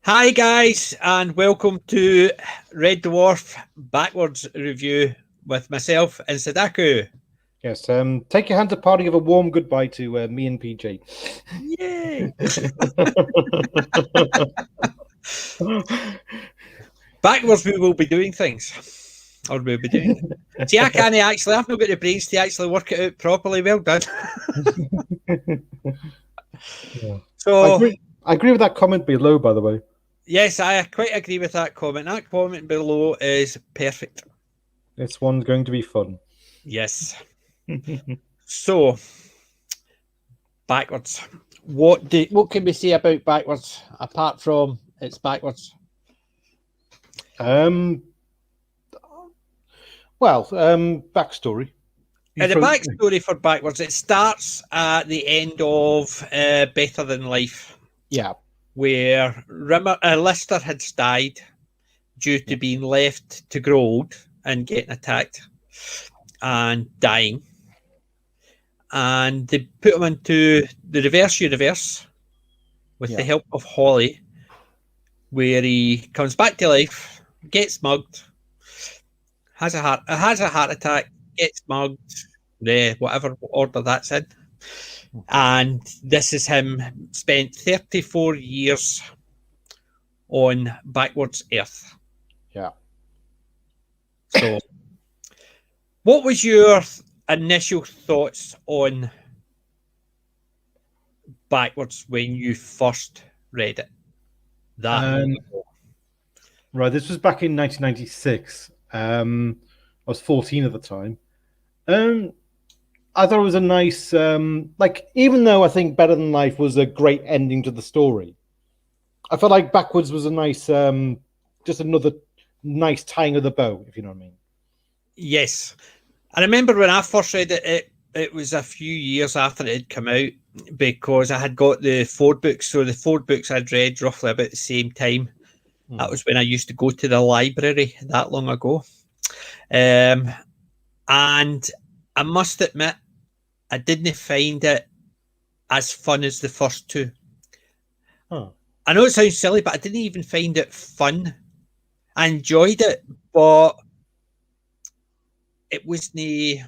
Hi guys, and welcome to Red Dwarf Backwards Review with myself and Sadaku. Yes, take your hand to party of a warm goodbye to me and PJ. Yay! Backwards we will be doing things. Or we'll be doing it. See, I've not got the brains to actually work it out properly. Well done. Yeah. So I agree with that comment below, by the way. yes, I quite agree with that comment. That comment below is perfect. This one's going to be fun. Yes. So backwards. What can we say about backwards apart from it's backwards? Backstory. The backstory for backwards, it starts at the end of Better Than Life. Yeah. Where Lister had died due to being left to grow old and getting attacked and dying. And they put him into the reverse universe with the help of Holly, where he comes back to life, gets mugged, has a heart attack, gets mugged, whatever order that's in. And this is him spent 34 years on backwards Earth. Yeah. So, what was your initial thoughts on backwards when you first read it? Right, this was back in 1996. I was 14 at the time. I thought it was a nice, even though I think Better Than Life was a great ending to the story, I felt like Backwards was a nice, just another nice tying of the bow, if you know what I mean. Yes. I remember when I first read it, it was a few years after it had come out because I had got the Ford books. So the Ford books I'd read roughly about the same time. That was when I used to go to the library that long ago. And I must admit, I didn't find it as fun as the first two. Huh. I know it sounds silly, but I didn't even find it fun. I enjoyed it, but it wasn't the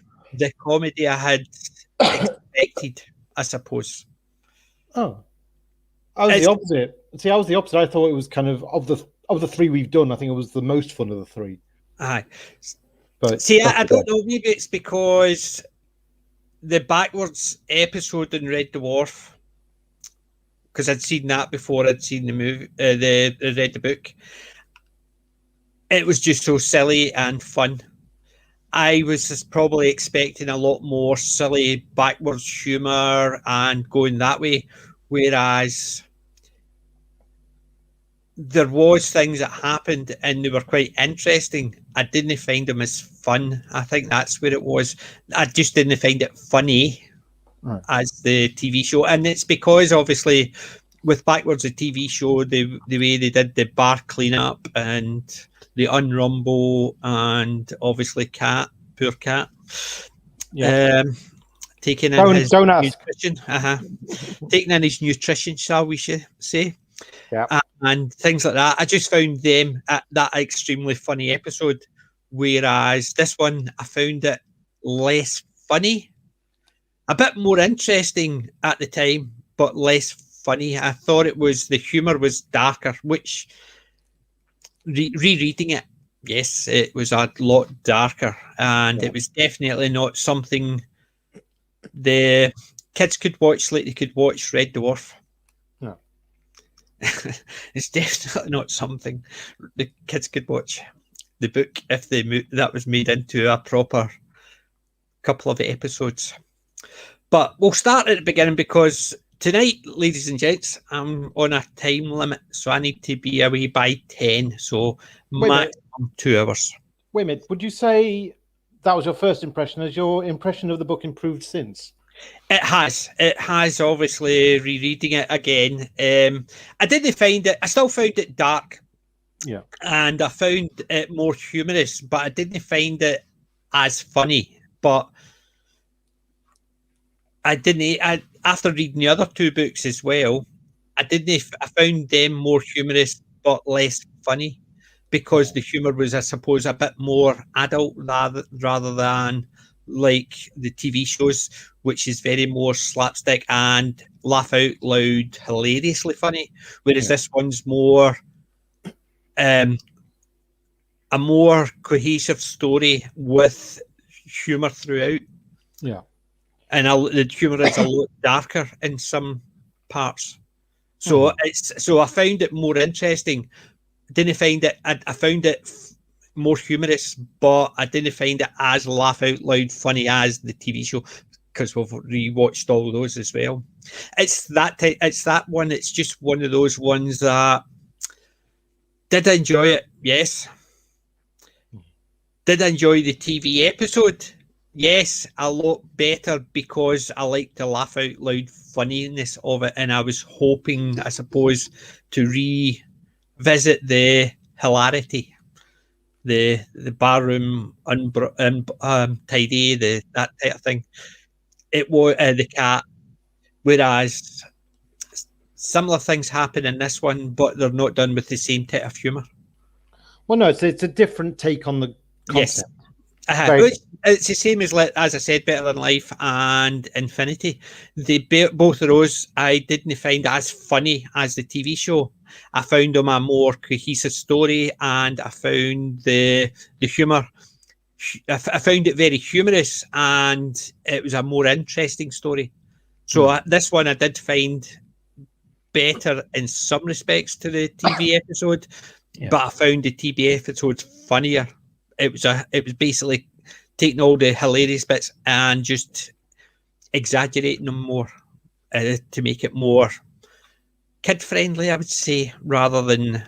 comedy I had expected, I suppose. Oh, I was the opposite. See, I was the opposite. I thought it was kind of the three we've done, I think it was the most fun of the three. Aye. But see, I don't know. Maybe it's because the backwards episode in Red Dwarf, because I'd seen that before I'd seen the movie, read the book. It was just so silly and fun. I was just probably expecting a lot more silly backwards humour and going that way, whereas there was things that happened and they were quite interesting. I didn't find them as fun. I think that's where it was. I just didn't find it funny as the TV show. And it's because obviously with Backwards, the TV show, the way they did the bar cleanup and the unrumble and obviously poor Cat. Yeah. Taking in his nutrition. Taking in his nutrition, shall we say. Yeah. And things like that. I just found them that extremely funny episode. Whereas this one, I found it less funny, a bit more interesting at the time, but less funny. I thought the humour was darker, which rereading it, yes, it was a lot darker, and it was definitely not something the kids could watch like they could watch Red Dwarf. No. It's definitely not something the kids could watch. The book, if that was made into a proper couple of episodes. But we'll start at the beginning because tonight, ladies and gents, I'm on a time limit, so I need to be away by 10, so maximum 2 hours. Wait a minute, would you say that was your first impression? Has your impression of the book improved since? It has obviously rereading it again. I didn't find it, I still found it dark. Yeah. And I found it more humorous, but I didn't find it as funny. But after reading the other two books as well, I found them more humorous but less funny because the humor was, I suppose, a bit more adult rather than like the TV shows, which is very more slapstick and laugh out loud, hilariously funny. Whereas this one's more a more cohesive story with humor throughout. Yeah. And the humor is a lot darker in some parts. So I found it more interesting. Didn't find it. I found it more humorous, but I didn't find it as laugh out loud funny as the TV show because we've rewatched all those as well. It's that one. It's just one of those ones that did I enjoy it. Yes. Did I enjoy the TV episode? Yes, a lot better because I like the laugh out loud funniness of it, and I was hoping, I suppose, to revisit the hilarity, the barroom tidy, that type of thing. It was the cat, whereas similar things happen in this one, but they're not done with the same type of humour. Well, no, it's a different take on the concept. Yes. It's the same as I said, Better Than Life and Infinity. Both of those I didn't find as funny as the TV show. I found them a more cohesive story, and I found the humour. I found it very humorous, and it was a more interesting story. So this one I did find better in some respects to the TV episode, but I found the TV episode funnier. It was basically taking all the hilarious bits and just exaggerating them more to make it more kid-friendly, I would say, rather than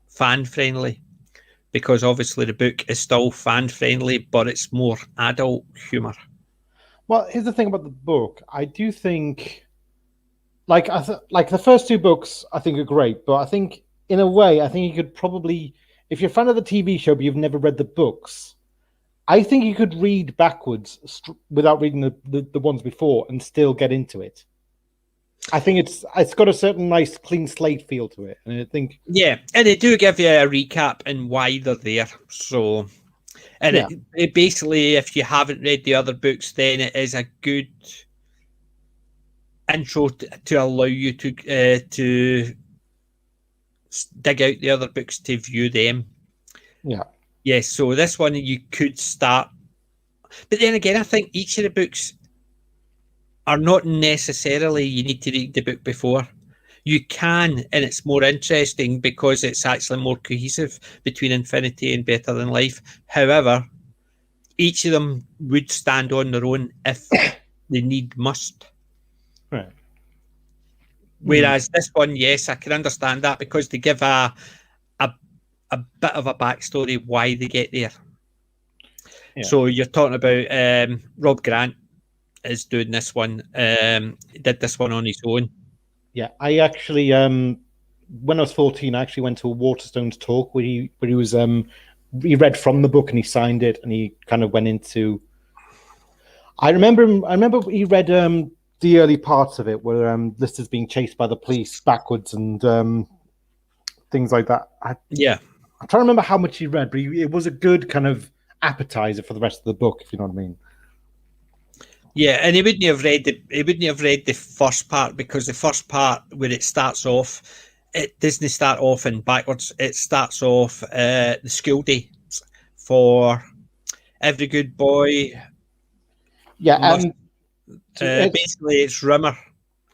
fan-friendly. Because obviously the book is still fan-friendly, but it's more adult humour. Well, here's the thing about the book. I do think, like the first two books, I think are great, but I think in a way, I think you could probably, if you're a fan of the TV show but you've never read the books, I think you could read backwards without reading the ones before and still get into it. I think it's got a certain nice clean slate feel to it, and I think and they do give you a recap and why they're there. So, and it basically, if you haven't read the other books, then it is a good intro to allow you to dig out the other books to view them. Yeah. Yes, so this one you could start. But then again, I think each of the books are not necessarily you need to read the book before. You can, and it's more interesting because it's actually more cohesive between Infinity and Better Than Life. However, each of them would stand on their own if they must. Right. Whereas this one, yes, I can understand that because they give a bit of a backstory why they get there. Yeah. So you're talking about Rob Grant is doing this one. He did this one on his own. Yeah, I actually, when I was 14, I actually went to a Waterstones talk where he was he read from the book and he signed it, and he kind of went into. I remember he read the early parts of it where Lister's being chased by the police backwards and things like that. I'm trying to remember how much he read, but it was a good kind of appetizer for the rest of the book, if you know what I mean. Yeah, and he wouldn't have read the first part because the first part where it starts off, it doesn't start off in backwards. It starts off the school day for every good boy. Yeah, basically it's Rimmer.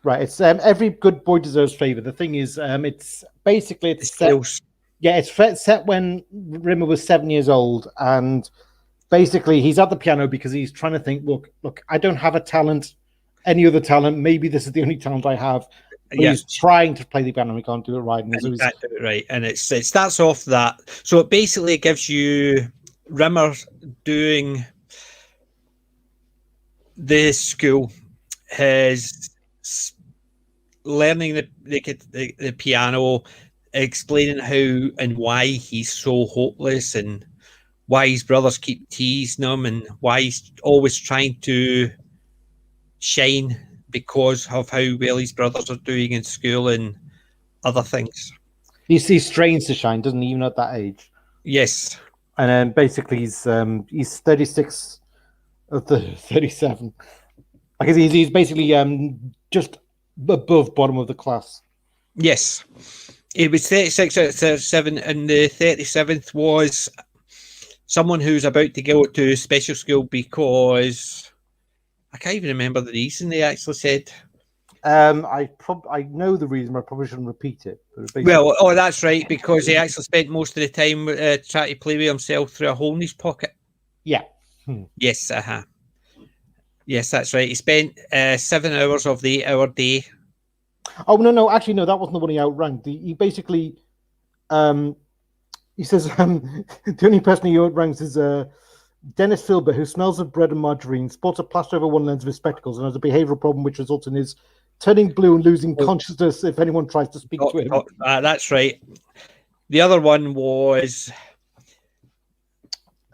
Right, it's every good boy deserves favour. The thing is, it's basically it's set when Rimmer was 7 years old, and basically he's at the piano because he's trying to think, look, I don't have a talent, any other talent. Maybe this is the only talent I have. But he's trying to play the piano and he can't do it right. And he can't do it right, and it starts off that. So it basically gives you Rimmer doing the school, his learning the piano, explaining how and why he's so hopeless and why his brothers keep teasing him and why he's always trying to shine because of how well his brothers are doing in school, and other things. He strains to shine, doesn't he, even at that age? Yes. And then basically he's 36 of the 37. Like he's basically just above bottom of the class. Yes. It was 36 out of 37, and the 37th was someone who's about to go to special school because I can't even remember the reason they actually said. I know the reason, but I probably shouldn't repeat it. Well, that's right, because he actually spent most of the time trying to play with himself through a hole in his pocket. Yeah. Yes, yes, that's right. He spent 7 hours of the 8-hour day. Oh no! Actually, no, that wasn't the one he outranked. He basically, he says the only person he outranks is Dennis Filbert, who smells of bread and margarine, sports a plaster over one lens of his spectacles, and has a behavioural problem which results in his turning blue and losing consciousness if anyone tries to speak to him. That's right. The other one was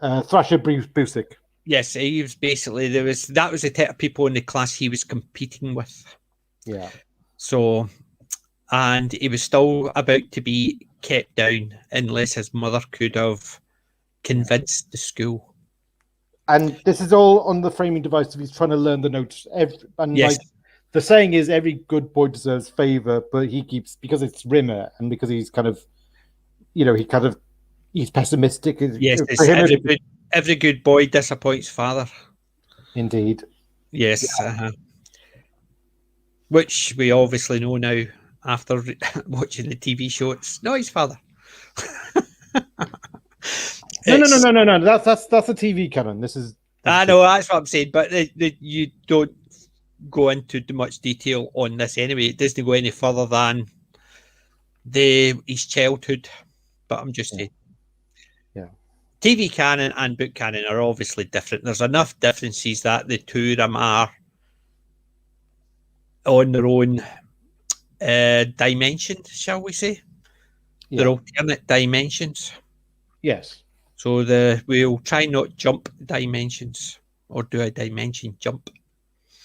Thrasher Busick. Yes, he was basically that was the type of people in the class he was competing with. Yeah. So, and he was still about to be kept down unless his mother could have convinced the school. And this is all on the framing device of he's trying to learn the notes. Yes. Like, the saying is every good boy deserves favor, but he keeps, because it's Rimmer and because he's kind of, he's pessimistic. Yes, every good boy disappoints father. Indeed. Yes. Yeah. Which we obviously know now after watching the TV show. It's not his father. No. That's a TV canon. I know, that's what I'm saying, but you don't go into much detail on this anyway. It doesn't go any further than his childhood. But I'm just saying. Yeah. TV canon and book canon are obviously different. There's enough differences that the two of them are on their own dimension, shall we say? Yeah. They're alternate dimensions. Yes. So we'll try not jump dimensions or do a dimension jump.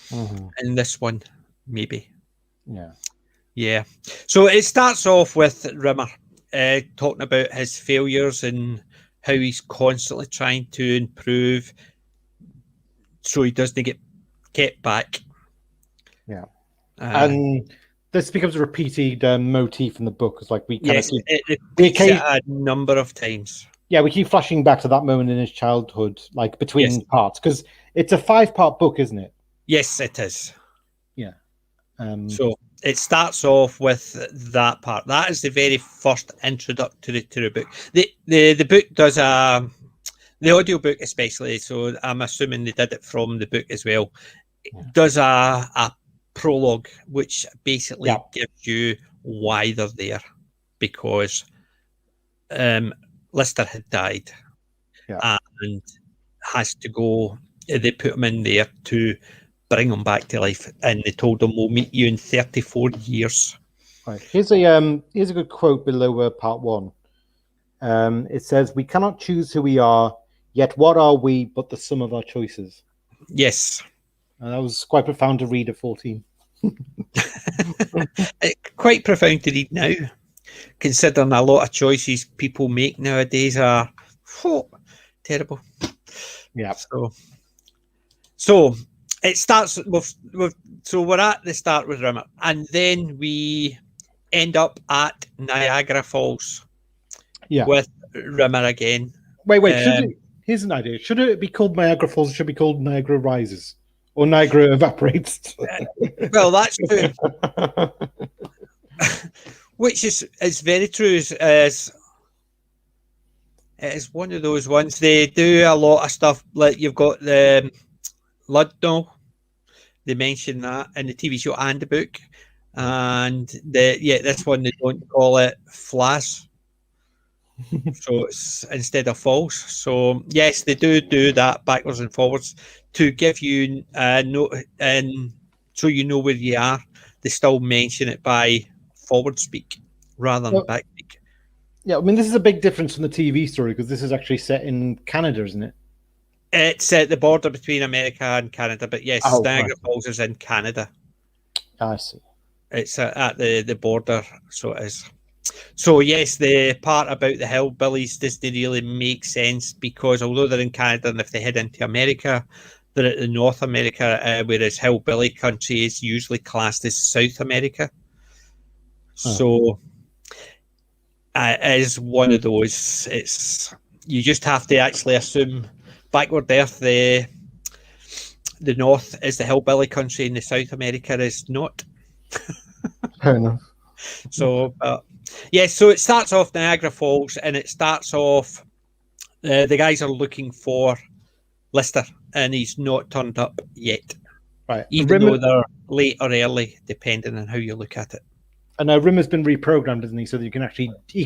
Mm-hmm. In this one, maybe. Yeah. Yeah. So it starts off with Rimmer talking about his failures and how he's constantly trying to improve so he doesn't get kept back. Yeah. And this becomes a repeated motif in the book. It's like we kind of repeats it a number of times. Yeah, we keep flashing back to that moment in his childhood, like between parts, because it's a 5-part book, isn't it? Yes, it is. Yeah. So it starts off with that part. That is the very first introductory to the book. The book does the audio book especially. So I'm assuming they did it from the book as well. It does a prologue, which basically gives you why they're there, because Lister had died and has to go. They put him in there to bring him back to life, and they told him, "We'll meet you in 34 years." Right. Here's a good quote below part 1. It says, "We cannot choose who we are, yet what are we but the sum of our choices?" Yes. And that was quite profound to read at 14. Quite profound to read now, considering a lot of choices people make nowadays are terrible. Yeah. So it starts with so we're at the start with Rimmer, and then we end up at Niagara Falls. Yeah. With Rimmer again. Wait. Here's an idea. Should it be called Niagara Falls? Or should it be called Niagara Rises or Niagara Evaporates? Well, that's true. Which is very true. As it is one of those ones. They do a lot of stuff. Like you've got the Ludno. They mention that in the TV show and the book, and this one they don't call it Flash. So it's instead of false. So yes, they do that backwards and forwards to give you and so you know where you are. They still mention it by forward speak rather than back speak. Yeah, I mean this is a big difference from the TV story because this is actually set in Canada, isn't it? It's at the border between America and Canada, but yes, Niagara Falls is in Canada. I see. It's at the border, so it is. So yes, the part about the hillbillies doesn't really make sense because although they're in Canada and if they head into America, they're at the North America, whereas hillbilly country is usually classed as South America. So it is one of those. It's you just have to actually assume backward Earth, the North is the hillbilly country and the South America is not. Fair enough. So, so it starts off Niagara Falls, and it starts off. The guys are looking for Lister, and he's not turned up yet. Right, even though they're late or early, depending on how you look at it. And Rimmer's been reprogrammed, isn't he? So that you can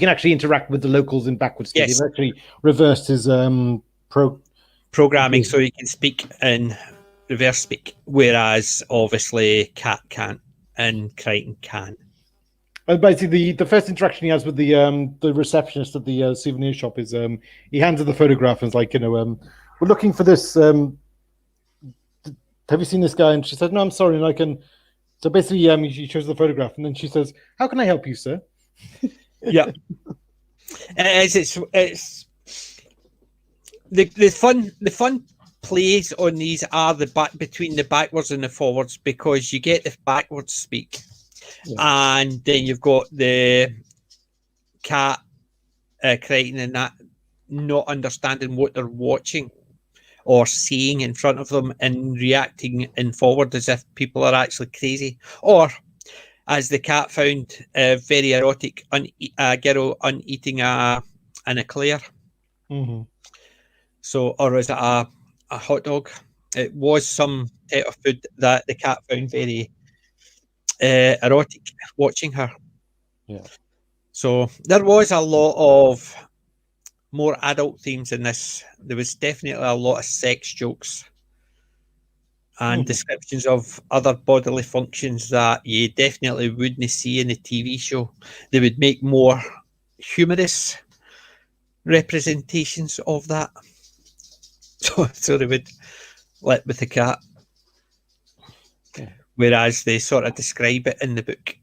actually interact with the locals in Backwards. Yes. He's actually reversed his programming, so he can speak in reverse speak, whereas obviously Cat can't and Crichton can. And basically, the first interaction he has with the receptionist at the souvenir shop is he hands her the photograph and is like, we're looking for this. Have you seen this guy? And she said, no, I'm sorry. And I can. So basically, she shows the photograph, and then she says, "How can I help you, sir?" Yeah, it's the fun plays on these are the back between the backwards and the forwards, because you get the backwards speak, and then you've got the Cat Crichton and that not understanding what they're watching or seeing in front of them and reacting in forward as if people are actually crazy, or as the Cat found very erotic, a girl uneating an eclair. Mm-hmm. So, or is it a hot dog? It was some type of food that the Cat found very erotic watching her. Yeah. So there was a lot of more adult themes in this. There was definitely a lot of sex jokes and descriptions of other bodily functions that you definitely wouldn't see in a TV show. They would make more humorous representations of that. So they would let with the cat. Whereas they sort of describe it in the book.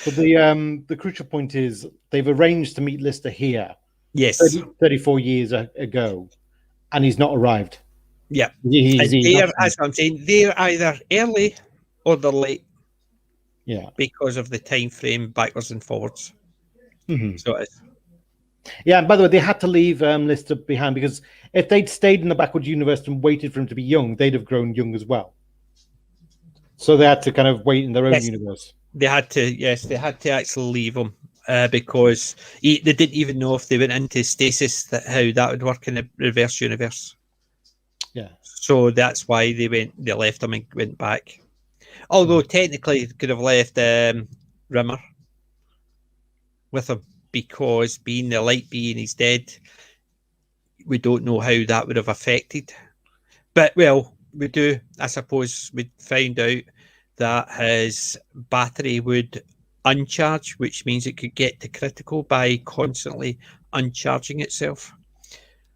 But the crucial point is they've arranged to meet Lister here. Yes. 34 years ago, and he's not arrived. Yeah. As I'm saying, they're either early or they're late. Yeah. Because of the time frame backwards and forwards. Mm-hmm. So it's... Yeah, and by the way, they had to leave Lister behind because if they'd stayed in the backwards universe and waited for him to be young, they'd have grown young as well. So they had to kind of wait in their own universe. They had to actually leave him because they didn't even know if they went into stasis how that would work in the reverse universe. Yeah. So that's why they left him and went back. Although technically they could have left Rimmer with him, because being the light being he's dead, we don't know how that would have affected. But well, we do, I suppose, we found out that his battery would uncharge, which means it could get to critical by constantly uncharging itself.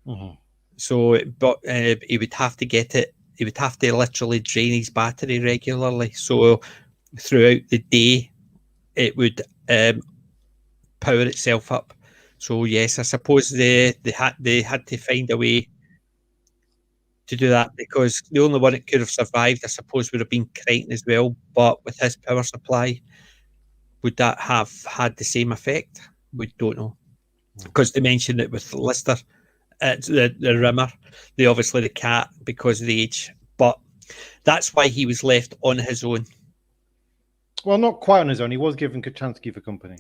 Mm-hmm. So, but he would have to get it. He would have to literally drain his battery regularly. So, throughout the day, it would power itself up. So, yes, I suppose they had to find a way to do that, because the only one that could have survived, I suppose, would have been Crichton as well. But with his power supply, would that have had the same effect? We don't know, because they mentioned it with Lister, the Rimmer, obviously the Cat because of the age. But that's why he was left on his own. Well, not quite on his own. He was given Kachansky for company.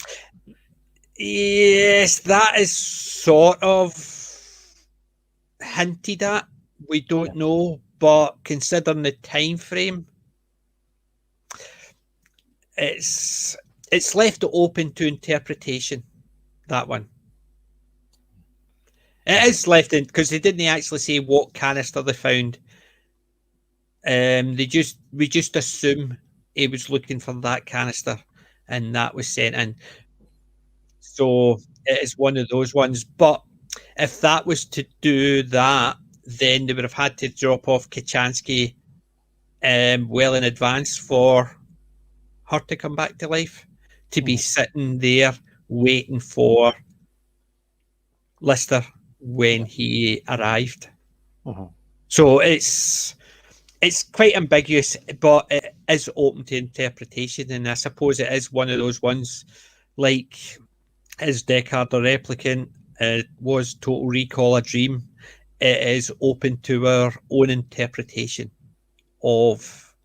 Yes, that is sort of hinted at. We don't know, but considering the time frame, it's left open to interpretation. That one, it is left in, because they didn't actually say what canister they found. We just assume he was looking for that canister, and that was sent in. So it is one of those ones. But if that was to do that, then they would have had to drop off Kachansky well in advance for her to come back to life, to be sitting there waiting for Lister when he arrived. So it's quite ambiguous, but it is open to interpretation, and I suppose it is one of those ones, like, is Deckard a replicant? Was Total Recall a dream? It is open to our own interpretation of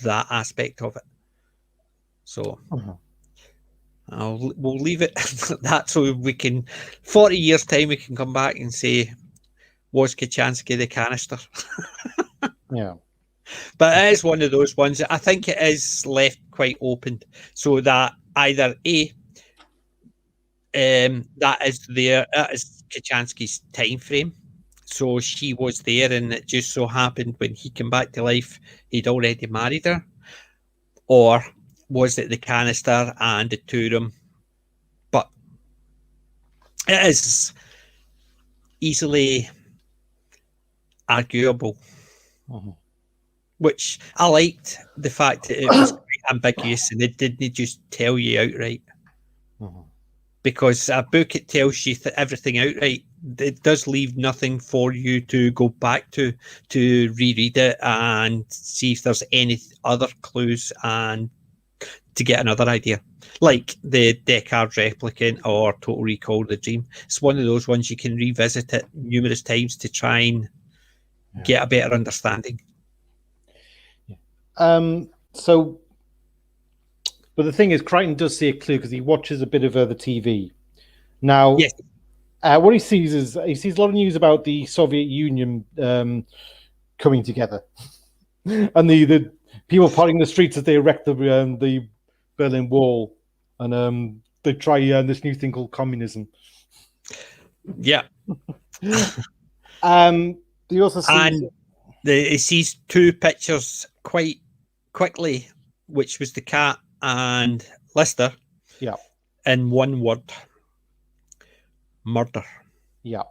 that aspect of it. So we'll leave it that, so we can, 40 years time, we can come back and say, was Kachansky the canister? Yeah. But it is one of those ones. I think it is left quite open, so that either that is Kachansky's time frame. So she was there, and it just so happened when he came back to life, he'd already married her. Or was it the canister and the two of them? But it is easily arguable. Which I liked, the fact that it was quite ambiguous and it didn't just tell you outright. Because a book, it tells you everything outright. It does leave nothing for you to go back to reread it and see if there's any other clues and to get another idea. Like the Deckard Replicant or Total Recall the Dream. It's one of those ones you can revisit it numerous times to try and get a better understanding. So, but the thing is, Crichton does see a clue because he watches a bit of the TV. Now, yes. What he sees is a lot of news about the Soviet Union coming together, and the people partying the streets as they erect the Berlin Wall, and they try this new thing called communism. Yeah. He also sees, he sees two pictures quite quickly, which was the cat and Lister. Yeah. In one word. Murder. Yeah.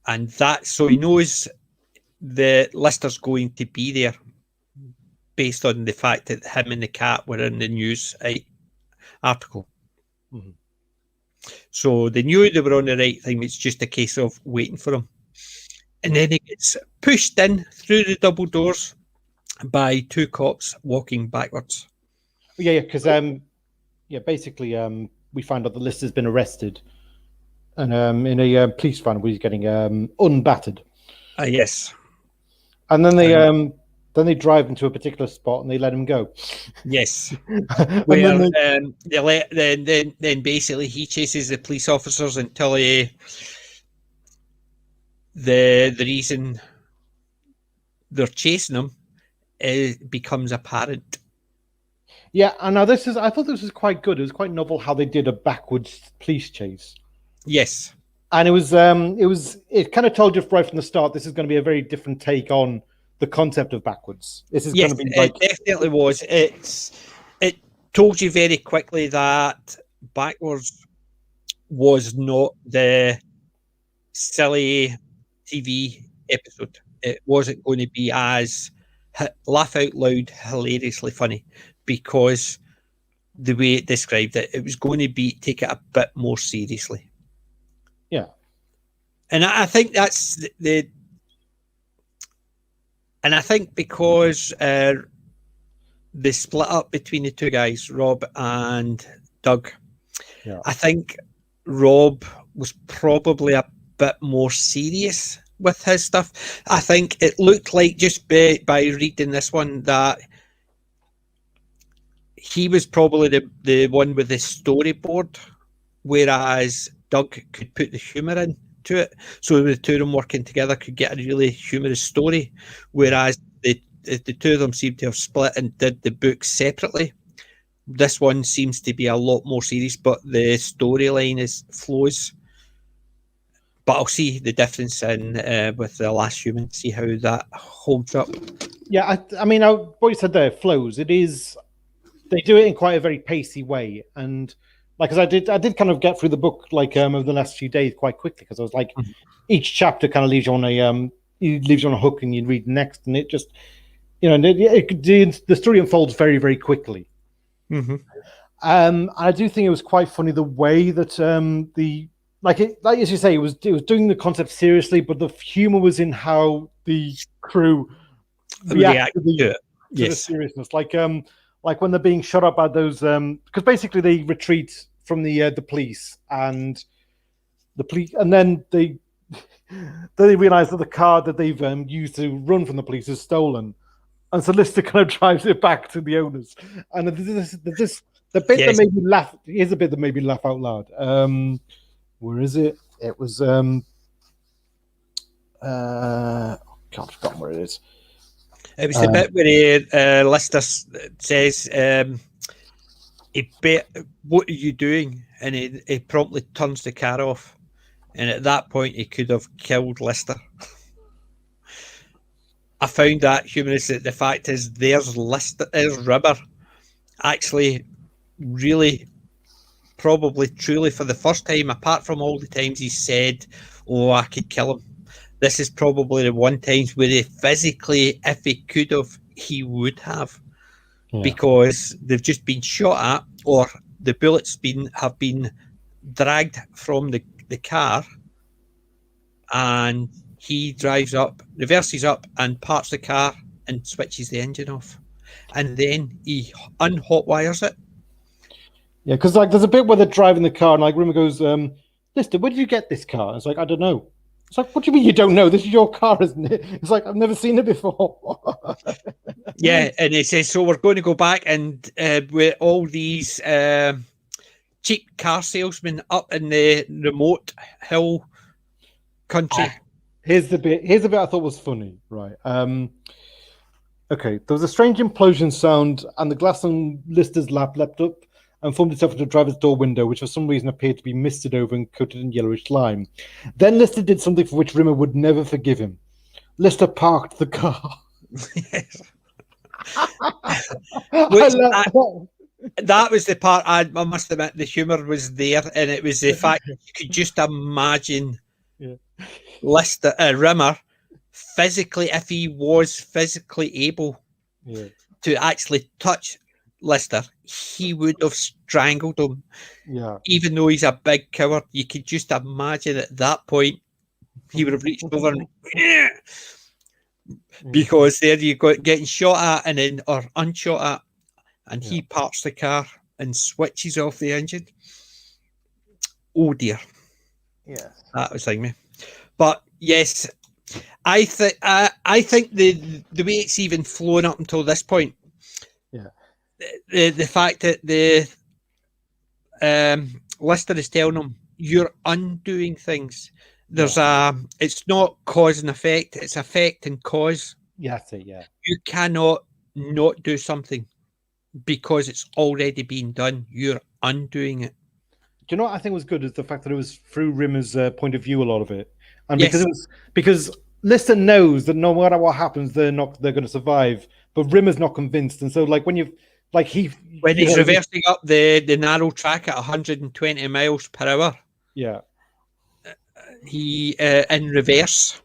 And that, so he knows the Lister's going to be there based on the fact that him and the cat were in the news article. So they knew they were on the right thing. It's just a case of waiting for him. And then he gets pushed in through the double doors by two cops walking backwards. Yeah, because basically we find out that Lister's been arrested, and in a police van where he's getting unbattered. Yes. And then they drive into a particular spot and they let him go. Yes. Where then basically he chases the police officers until the reason they're chasing him becomes apparent. Yeah, and now I thought this was quite good. It was quite novel how they did a backwards police chase. Yes. And it kind of told you right from the start, this is going to be a very different take on the concept of backwards. This is going to be like, it definitely was. It told you very quickly that backwards was not the silly TV episode. It wasn't going to be as laugh out loud, hilariously funny, because the way it described it, it was going to be take it a bit more seriously. Yeah. And I think that's and I think because the split up between the two guys, Rob and Doug, I think Rob was probably a bit more serious with his stuff. I think it looked like, just by reading this one, that he was probably the one with the storyboard, whereas Doug could put the humour into it. So the two of them working together could get a really humorous story, whereas the two of them seem to have split and did the books separately. This one seems to be a lot more serious, but the storyline flows. But I'll see the difference in with The Last Human, see how that holds up. Yeah, I mean, what you said there flows. It is, they do it in quite a very pacey way, and like, as I did kind of get through the book like over the last few days quite quickly, because I was like, each chapter kind of leaves you on a hook, and you read next, and the story unfolds very, very quickly. Mm-hmm. I do think it was quite funny the way that like as you say, it was doing the concept seriously, but the humor was in how the crew react to it. the seriousness. Like when they're being shot up by those because basically they retreat from the police and then they realize that the car that they've used to run from the police is stolen, and so Lister kind of drives it back to the owners. And this the bit that made me laugh is a bit that made me laugh out loud. Where is it? It was God, I've forgotten where it is. It was the bit where Lister says, "What are you doing?" And he promptly turns the car off. And at that point, he could have killed Lister. I found that humorous. The fact is, there's Rimmer actually really, probably, truly, for the first time, apart from all the times he said, "Oh, I could kill him," this is probably the one time where he physically, if he could have, he would have. Yeah. Because they've just been shot at, or the bullets have been dragged from the car, and he drives up, reverses up, and parks the car and switches the engine off, and then he unhotwires it. Yeah, because like there's a bit where they're driving the car, and like Rimmer goes, "Lister, where did you get this car?" It's like, "I don't know." It's like, "What do you mean you don't know? This is your car, isn't it?" It's like, "I've never seen it before." Yeah, and he says, "So we're going to go back and with all these cheap car salesmen up in the remote hill country." Here's the bit I thought was funny, right? Okay, there was a strange implosion sound, and the glass on Lister's lap leapt up and formed itself into a driver's door window, which for some reason appeared to be misted over and coated in yellowish lime. Then Lister did something for which Rimmer would never forgive him. Lister parked the car. Yes. That was the part I must admit the humour was there, and it was the fact that you could just imagine Lister, Rimmer physically, if he was physically able to actually touch Lister, he would have strangled him. Yeah. Even though he's a big coward, you could just imagine at that point he would have reached over and because there you go, getting shot at and then or unshot at, and he parks the car and switches off the engine. Oh dear. Yeah. That was like me. But yes, I think the way it's even flown up until this point, the fact that the Lister is telling him you're undoing things. There's it's not cause and effect, it's effect and cause. Yeah, that's it, yeah. You cannot not do something because it's already been done. You're undoing it. Do you know what I think was good is the fact that it was through Rimmer's point of view, a lot of it. And because Lister knows that no matter what happens, they're going to survive. But Rimmer's not convinced, and so like when he's reversing up the narrow track at 120 miles per hour, he in reverse,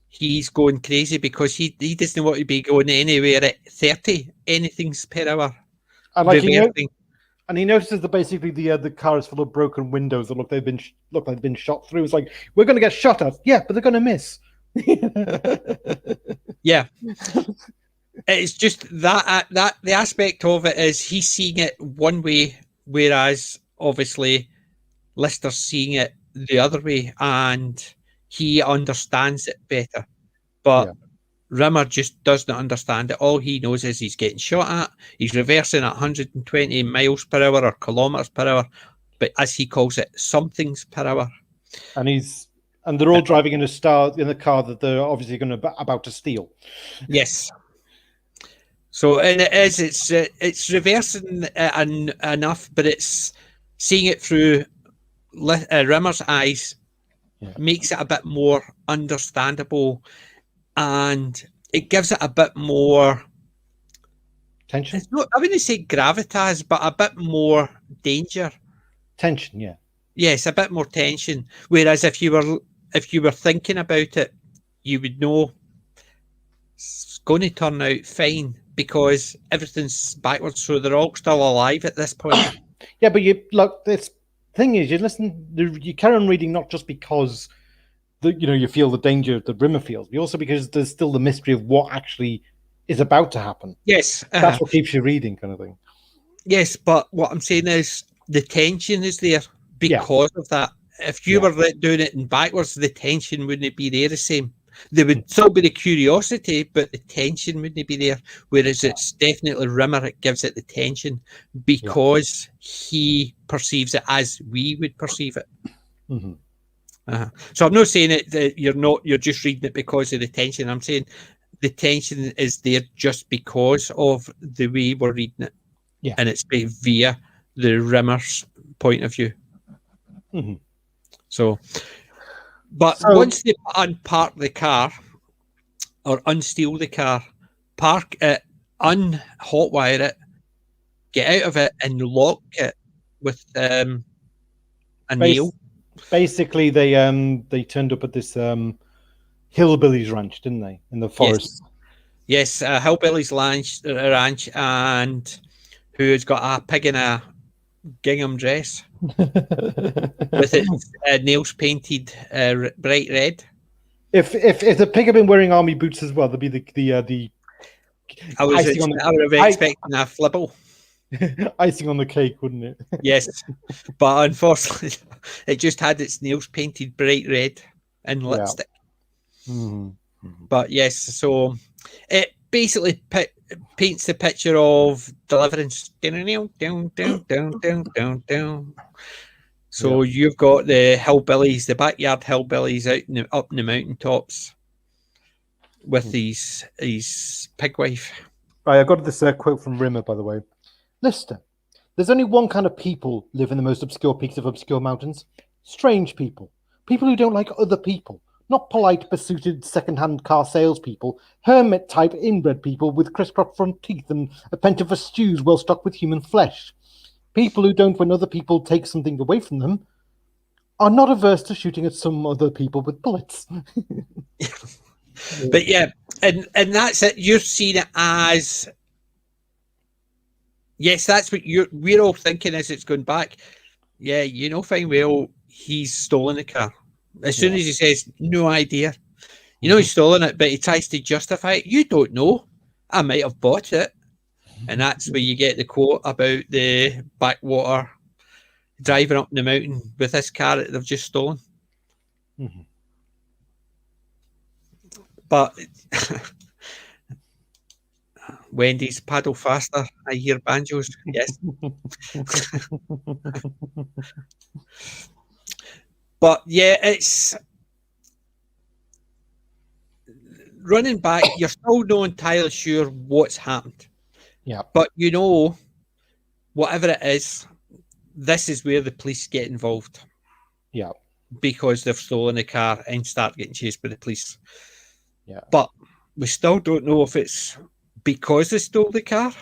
he's going crazy because he doesn't want to be going anywhere at 30 anything's per hour. And like and he notices that basically the car is full of broken windows that look like they've been shot through. It's like, we're going to get shot at. Yeah, but they're going to miss. Yeah. It's just that the aspect of it is he's seeing it one way, whereas obviously Lister's seeing it the other way, and he understands it better. But Rimmer just doesn't understand it. All he knows is he's getting shot at. He's reversing at 120 miles per hour or kilometers per hour, but as he calls it, somethings per hour. And they're all driving in the car that they're obviously about to steal. Yes. So, and it's reversing enough, but it's seeing it through Rimmer's eyes makes it a bit more understandable, and it gives it a bit more tension. I wouldn't say gravitas, but a bit more danger. Tension, yeah. Yes, a bit more tension. Whereas if you were thinking about it, you would know going to turn out fine because everything's backwards, so they're all still alive at this point. Yeah, but you look. This thing is, you carry on reading not just because you feel the danger that Rimmer feels, but also because there's still the mystery of what actually is about to happen. Yes, that's what keeps you reading, kind of thing. Yes, but what I'm saying is the tension is there because of that. If you were doing it in backwards, the tension wouldn't be there the same. There would still be the curiosity, but the tension wouldn't be there. Whereas it's definitely Rimmer that gives it the tension because he perceives it as we would perceive it. Mm-hmm. So I'm not saying it that you're just reading it because of the tension. I'm saying the tension is there just because of the way we're reading it. Yeah. And it's via the Rimmer's point of view. Mm-hmm. So once they unpark the car or unsteal the car, park it, unhotwire it, get out of it, and lock it with a nail. Basically, they turned up at this hillbillies ranch, didn't they, in the forest? Yes, hillbillies ranch, and who's got a pig in a gingham dress with its nails painted bright red. If the pig had been wearing army boots as well, there'd be the I would have expecting a flibble. Icing on the cake, wouldn't it? Yes, but unfortunately, it just had its nails painted bright red and lipstick. Mm-hmm. But yes, so it basically paints the picture of deliverance. So you've got the hillbillies, the backyard hillbillies up in the mountaintops with his pig wife. Right, I got this quote from Rimmer, by the way. Lister, there's only one kind of people live in the most obscure peaks of obscure mountains. Strange people. People who don't like other people. Not polite, besuited, second-hand car salespeople. Hermit-type inbred people with crisscross front teeth and a penchant for stews well stocked with human flesh. People who don't, when other people take something away from them, are not averse to shooting at some other people with bullets. But yeah, and that's it. You're seeing it as... Yes, that's what we're all thinking as it's going back. Yeah, fine well, he's stolen the car. As soon as he says, no idea. He's stolen it, but he tries to justify it. You don't know. I might have bought it. And that's where you get the quote about the backwater driving up the mountain with this car that they've just stolen. Mm-hmm. But Wendy's paddle faster. I hear banjos. Yes. But yeah, it's running back. You're still not entirely sure what's happened. Yeah. But whatever it is, this is where the police get involved. Yeah. Because they've stolen a car and start getting chased by the police. Yeah. But we still don't know if it's because they stole the car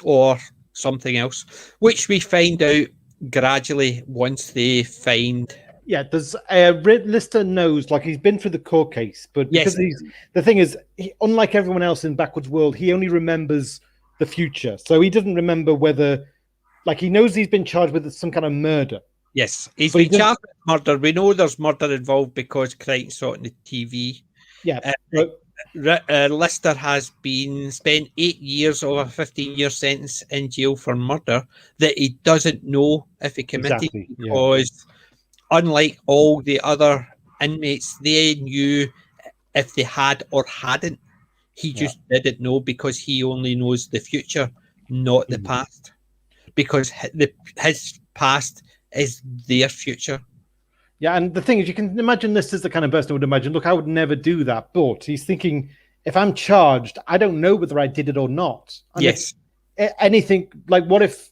or something else, which we find out gradually once they find. Yeah, there's Lister knows, like he's been through the court case, but because the thing is, unlike everyone else in Backwards World, he only remembers the future, so he doesn't remember whether, like, he knows he's been charged with some kind of murder. Yes, he's been charged with murder. We know there's murder involved because Crichton saw it on the TV. Yeah, Lister has been spent 8 years of a 15-year sentence in jail for murder that he doesn't know if he committed because. Unlike all the other inmates, they knew if they had or hadn't. He just didn't know because he only knows the future, not the past. Because his past is their future. Yeah, and the thing is, you can imagine this is the kind of person who would imagine, look, I would never do that. But he's thinking, if I'm charged, I don't know whether I did it or not. And yes. Anything, like, what if,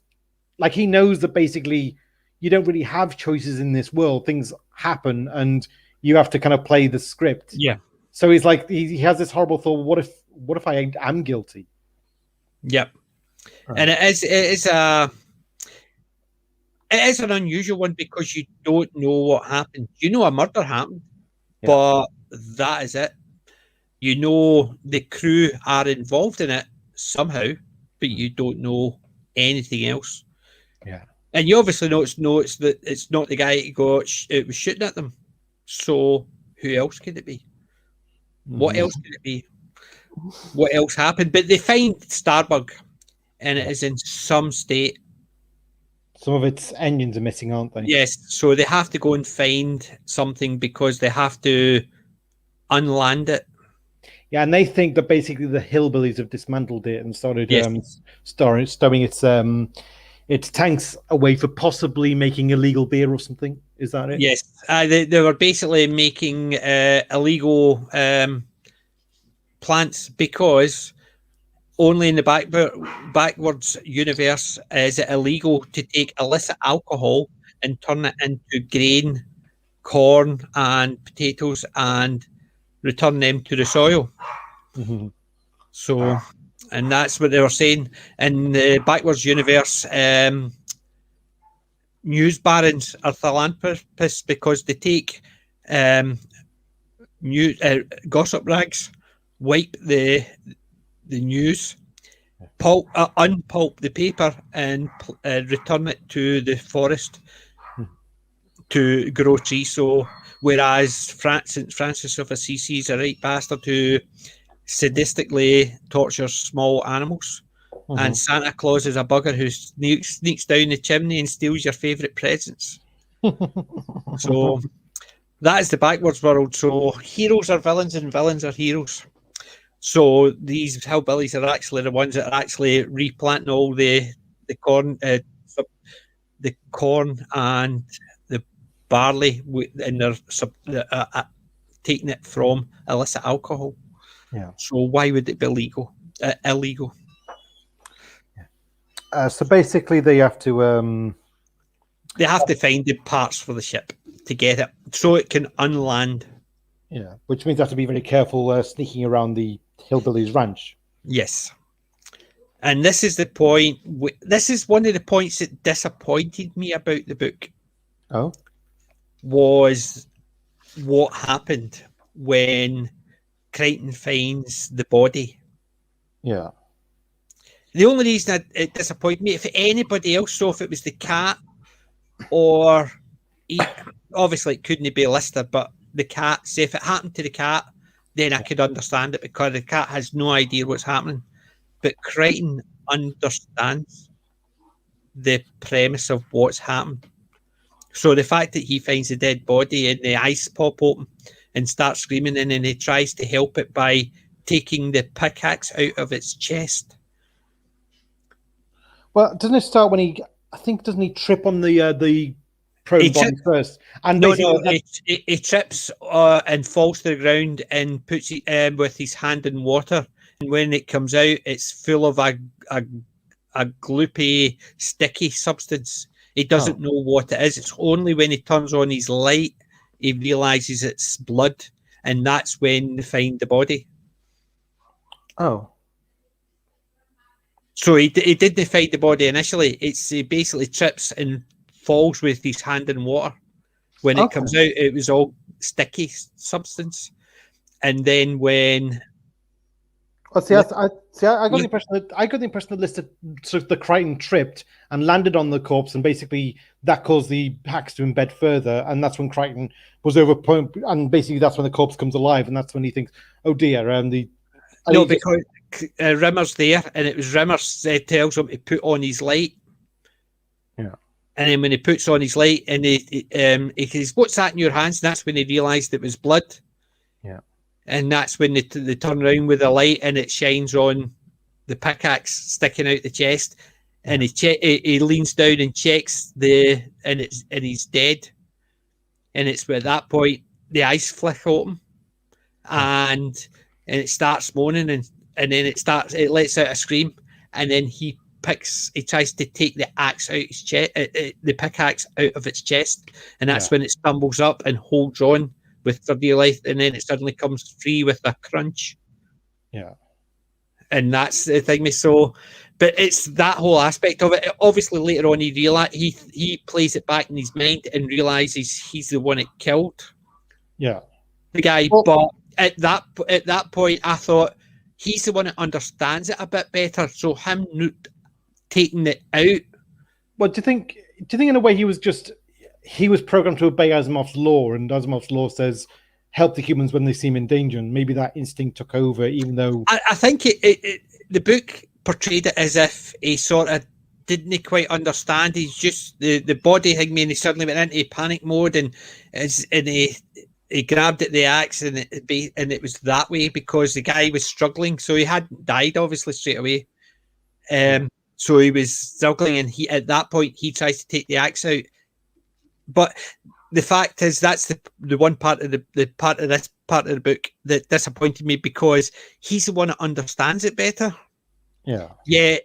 like, he knows that basically you don't really have choices in this world. Things happen and you have to kind of play the script. Yeah. So he's like, he has this horrible thought, what if I am guilty? Yep. Right. And it is an unusual one because you don't know what happened. You know a murder happened, but that is it. You know the crew are involved in it somehow, but you don't know anything else. Yeah. And you obviously know it's not the guy who it was shooting at them. So who else could it be? What else could it be? What else happened? But they find Starbug, and it is in some state. Some of its engines are missing, aren't they? Yes, so they have to go and find something because they have to unland it. Yeah, and they think that basically the hillbillies have dismantled it and started Yes. stowing its tanks away for possibly making illegal beer or something. Is that it? Yes, they were basically making illegal plants because only in the backwards universe is it illegal to take illicit alcohol and turn it into grain, corn, and potatoes and return them to the soil. Mm-hmm. So, and that's what they were saying in the backwards universe. News barons are philanthropists because they take gossip rags, wipe the news, unpulp the paper, and return it to the forest to grow trees. So, whereas St. Francis of Assisi is a right bastard who sadistically tortures small animals. And Santa Claus is a bugger who sneaks down the chimney and steals your favourite presents. So that is the backwards world. So heroes are villains and villains are heroes. So these hillbillies are actually the ones that are actually replanting all the corn, the corn and the barley, and they're taking it from illicit alcohol. Yeah. So why would it be illegal? So basically, they have to find the parts for the ship to get it so it can unland. Yeah, which means they have to be very careful sneaking around the hillbillies' ranch. Yes. And this is the point. This is one of the points that disappointed me about the book. Oh. Was what happened when Crichton finds the body. Yeah. The only reason it disappointed me, if anybody else, so if it was the cat or obviously it couldn't be Lister, but the cat, say if it happened to the cat, then I could understand it because the cat has no idea what's happening. But Crichton understands the premise of what's happened. So the fact that he finds a dead body and the eyes pop open and starts screaming, and then he tries to help it by taking the pickaxe out of its chest. Well, doesn't it start when doesn't he trip on the prone body first? And he trips and falls to the ground and puts it with his hand in water. And when it comes out, it's full of a gloopy, sticky substance. He doesn't know what it is. It's only when he turns on his light, he realizes it's blood. And that's when they find the body. Oh. So he didn't find the body initially. He basically trips and falls with his hand in water. When it comes out, it was all sticky substance. And then when... I got the impression that Lister sort of the Crichton tripped and landed on the corpse, and basically that caused the hacks to embed further, and that's when Crichton was overpowered, and basically that's when the corpse comes alive, and that's when he thinks, "Oh dear." Because Rimmer's there, and it was Rimmer tells him to put on his light. Yeah. And then when he puts on his light, and he says, "What's that in your hands?" And that's when he realised it was blood. Yeah. And that's when they turn around with the light, and it shines on the pickaxe sticking out the chest. And he leans down and checks and he's dead. And it's at that point the eyes flick open, and it starts moaning, and then it lets out a scream, and then he tries to take the axe out his chest, the pickaxe out of its chest, and that's when it stumbles up and holds on with for dear life, and then it suddenly comes free with a crunch. Yeah. And that's the thing. So, but it's that whole aspect of it. Obviously, later on, he plays it back in his mind and realizes he's the one that killed the guy. But at that point, I thought he's the one that understands it a bit better. So him taking it out. Well, do you think in a way he was programmed to obey Asimov's law, and Asimov's law says help the humans when they seem in danger, and maybe that instinct took over, even though I think the book portrayed it as if he sort of didn't quite understand. He's just the body thing, and he suddenly went into panic mode, and he grabbed at the axe, and it was that way because the guy was struggling, so he hadn't died obviously straight away. So he was struggling, and at that point he tries to take the axe out. But the fact is, that's the one part of the part of this part of the book that disappointed me, because he's the one that understands it better. Yeah. Yeah.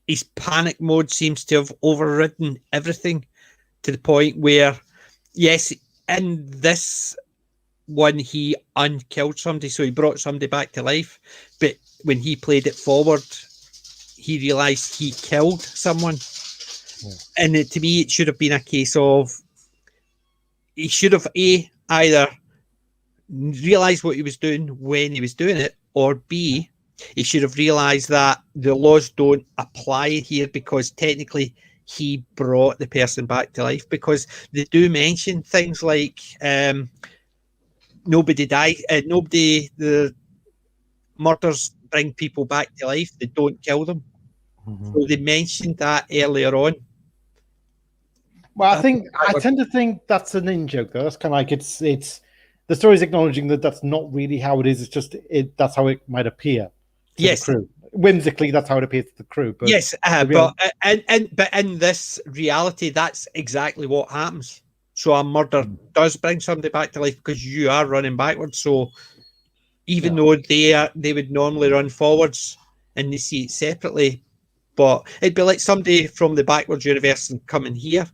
His panic mode seems to have overridden everything to the point where, yes, in this one he unkilled somebody, so he brought somebody back to life. But when he played it forward, he realised he killed someone. Yeah. And to me, it should have been a case of he should have either realised what he was doing when he was doing it, or B, he should have realised that the laws don't apply here because technically he brought the person back to life, because they do mention things like nobody died, the murders bring people back to life, they don't kill them. So they mentioned that earlier on. Well, I tend to think that's an in-joke, though. That's kind of like it's the story's acknowledging that that's not really how it is. It's just that's how it might appear. Yes, the crew. Whimsically, that's how it appears to the crew. But yes, but in this reality, that's exactly what happens. So a murder does bring somebody back to life because you are running backwards. So even though they would normally run forwards and they see it separately, but it'd be like somebody from the backwards universe and coming here,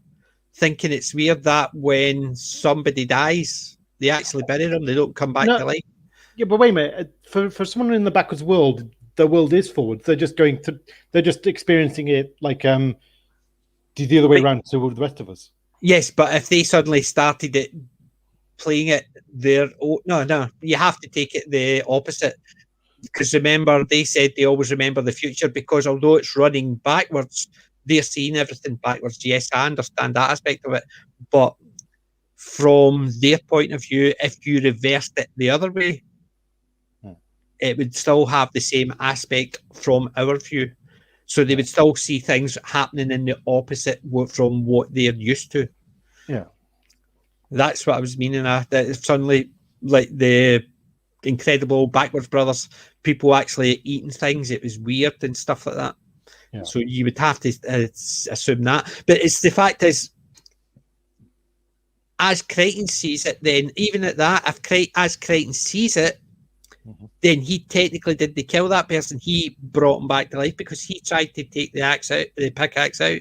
thinking it's weird that when somebody dies, they actually bury them. They don't come back to life. Yeah, but wait a minute. For someone in the backwards world, the world is forward. They're just experiencing it like the other way around to the rest of us. Yes, but if they suddenly started it, playing it there, no, you have to take it the opposite. Because remember, they said they always remember the future, because although it's running backwards, they're seeing everything backwards. Yes, I understand that aspect of it, but from their point of view, if you reversed it the other way, it would still have the same aspect from our view. So they would still see things happening in the opposite from what they're used to. Yeah. That's what I was meaning. That suddenly, like the Incredible Backwards Brothers, people actually eating things, it was weird and stuff like that. Yeah. So you would have to assume that. But it's the fact is, as Crichton sees it, then even at that, as Crichton sees it, then he technically didn't kill that person. He brought him back to life because he tried to take the pickaxe out.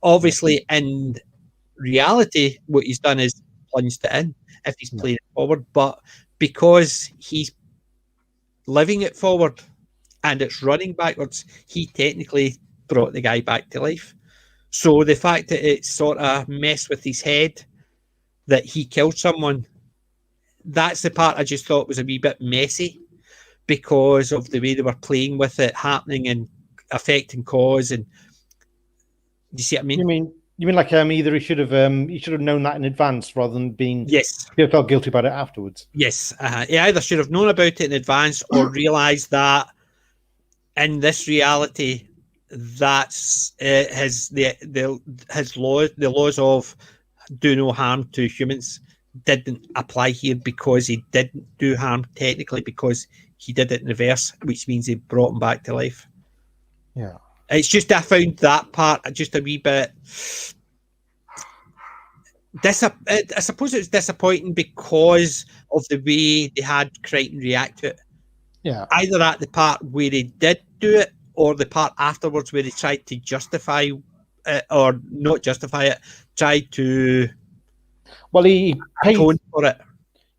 Obviously, in reality, what he's done is plunged it in if he's playing it forward. But because he's living it forward and it's running backwards, he technically brought the guy back to life. So the fact that it sort of messed with his head that he killed someone, that's the part I just thought was a wee bit messy because of the way they were playing with it happening and affecting cause. And do you see what I mean? You mean like either he should have known that in advance rather than being felt guilty about it afterwards? Yes, he either should have known about it in advance or realised that in this reality, that's the laws of do no harm to humans didn't apply here because he didn't do harm technically because he did it in reverse, which means he brought him back to life. Yeah. It's just I found that part just a wee bit. I suppose it was disappointing because of the way they had Crichton react to it. Yeah. Either at the part where he did do it or the part afterwards where he tried to justify it or not justify it, tried to he atone for it.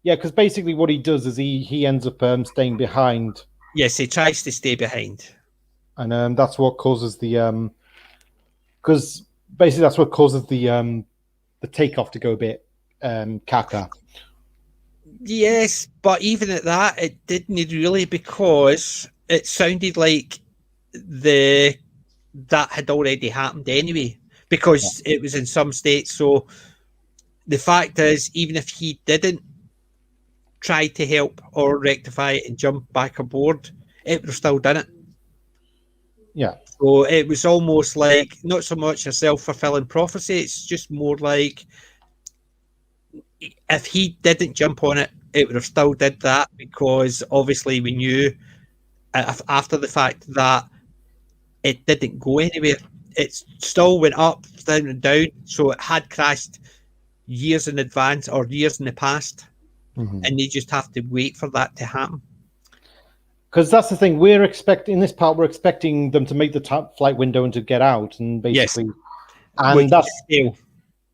Yeah, because basically what he does is he ends up staying behind. Yes, he tries to stay behind. And that's what causes the because basically that's what causes the takeoff to go a bit caca. Yes, but even at that, it didn't really, because it sounded like that had already happened anyway, because it was in some states. So the fact is, even if he didn't try to help or rectify it and jump back aboard, it would have still done it. Yeah. So it was almost like not so much a self-fulfilling prophecy. It's just more like if he didn't jump on it, it would have still did that, because obviously we knew after the fact that it didn't go anywhere. It still went up, down and down. So it had crashed years in advance or years in the past. Mm-hmm. And they just have to wait for that to happen. Because that's the thing, we're expecting them to make the flight window and to get out, and basically, Yes. and that's still.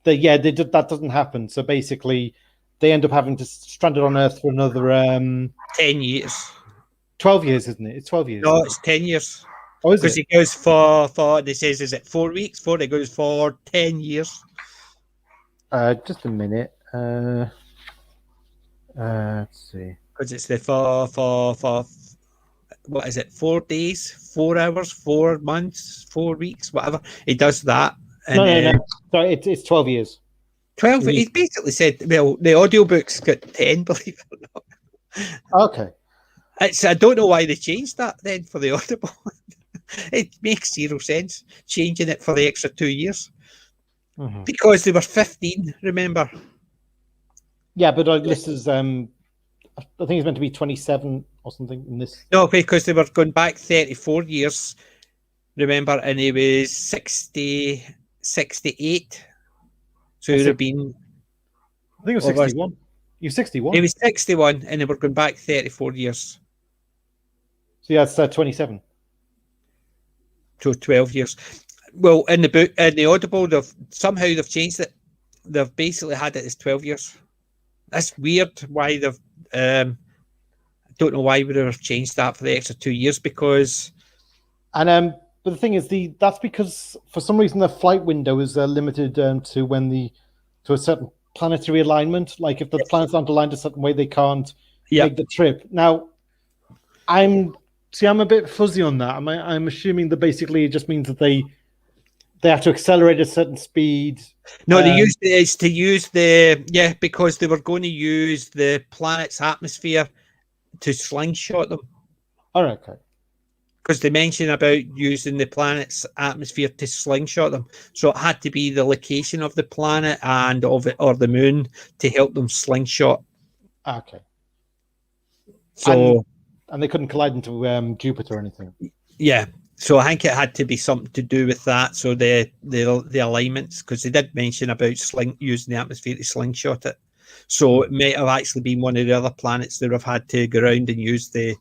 they did that doesn't happen. So basically, they end up having to stranded on Earth for another 10 years. 12 years, isn't it? It's 12 years. No, it's 10 years. Oh, is it? Because it goes for they says, is it 4 weeks? It goes for 10 years. Just a minute. Let's see. Because it's the for what is it? 4 days, 4 hours, 4 months, 4 weeks, whatever. He does that. And, No. Sorry, it's 12 years. 12. He basically said, well, the audiobook's got 10, believe it or not. Okay. I don't know why they changed that then for the Audible. It makes zero sense changing it for the extra 2 years. Mm-hmm. Because they were 15, remember? Yeah, but this is I think it's meant to be 27 or something in this. No, because they were going back 34 years, remember, and he was 68. So he would have been. I think it was 61. You're 61. He was 61, and they were going back 34 years. So yeah, it's 27. So 12 years. Well, in the book, in the Audible, they've changed it. They've basically had it as 12 years. That's weird. Why they've? I don't know why we would have changed that for the extra 2 years, because. And but the thing is, that's because for some reason the flight window is limited to to a certain planetary alignment. Like if the planets aren't aligned a certain way, they can't make the trip. Now, I'm a bit fuzzy on that. I'm assuming that basically it just means that they have to accelerate at a certain speed. No, because they were going to use the planet's atmosphere to slingshot them. All right, okay. Because they mentioned about using the planet's atmosphere to slingshot them, so it had to be the location of the planet and of it or the moon to help them slingshot. Okay. So and they couldn't collide into Jupiter or anything. Yeah. So I think it had to be something to do with that. So the alignments, because they did mention about using the atmosphere to slingshot it. So it may have actually been one of the other planets that have had to go around and use the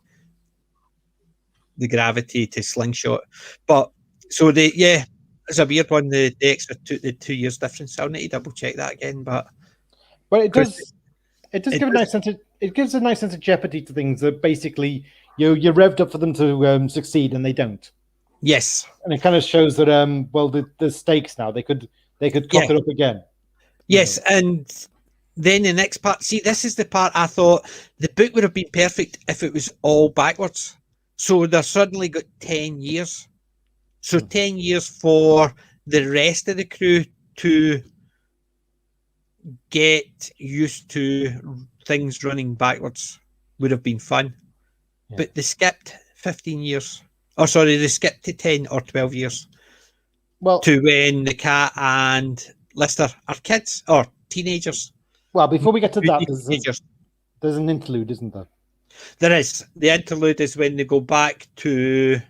gravity to slingshot. But so it's a weird one. The extra 2 years difference. I'll need to double check that again. But it does give a nice sense of. It gives a nice sense of jeopardy to things that basically you're revved up for them to succeed and they don't. Yes, and it kind of shows that the stakes now they could cock it up again. Yes, and then the next part. See, this is the part I thought the book would have been perfect if it was all backwards. So they're suddenly got 10 years. So 10 years for the rest of the crew to get used to things running backwards would have been fun. Yeah. But they skipped 15 years. Oh, sorry, they skipped to 10 or 12 years. Well, to when the cat and Lister are kids or teenagers. Well, before we get to that, there's an interlude, isn't there? There is. The interlude is when they go back to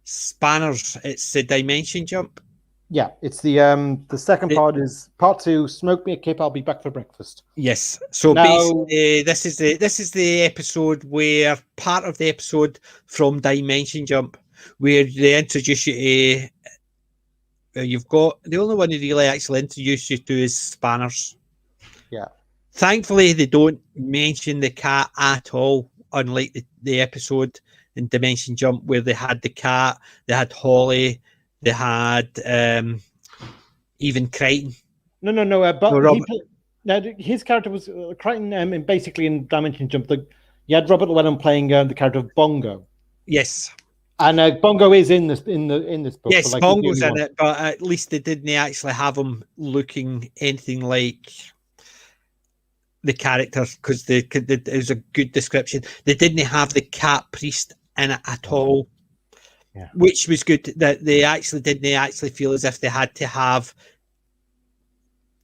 Spanners. It's the dimension jump. Yeah, it's the second part is part 2. Smoke me a kip. I'll be back for breakfast. Yes. So basically, this is the episode where part of the episode from Dimension Jump, where they introduce you to. You've got the only one who really actually introduce you to is Spanners. Yeah. Thankfully, they don't mention the cat at all, unlike the episode in Dimension Jump where they had the cat, they had Holly. They had even Crichton. No. Now, his character was Crichton, basically in Dimension Jump. You had Robert Llewellyn playing the character of Bongo. Yes. And Bongo is in this book. Yes, but Bongo's in it, but at least they didn't actually have him looking anything like the characters, because it was a good description. They didn't have the cat priest in it at all, which was good. That they actually didn't feel as if they had to have,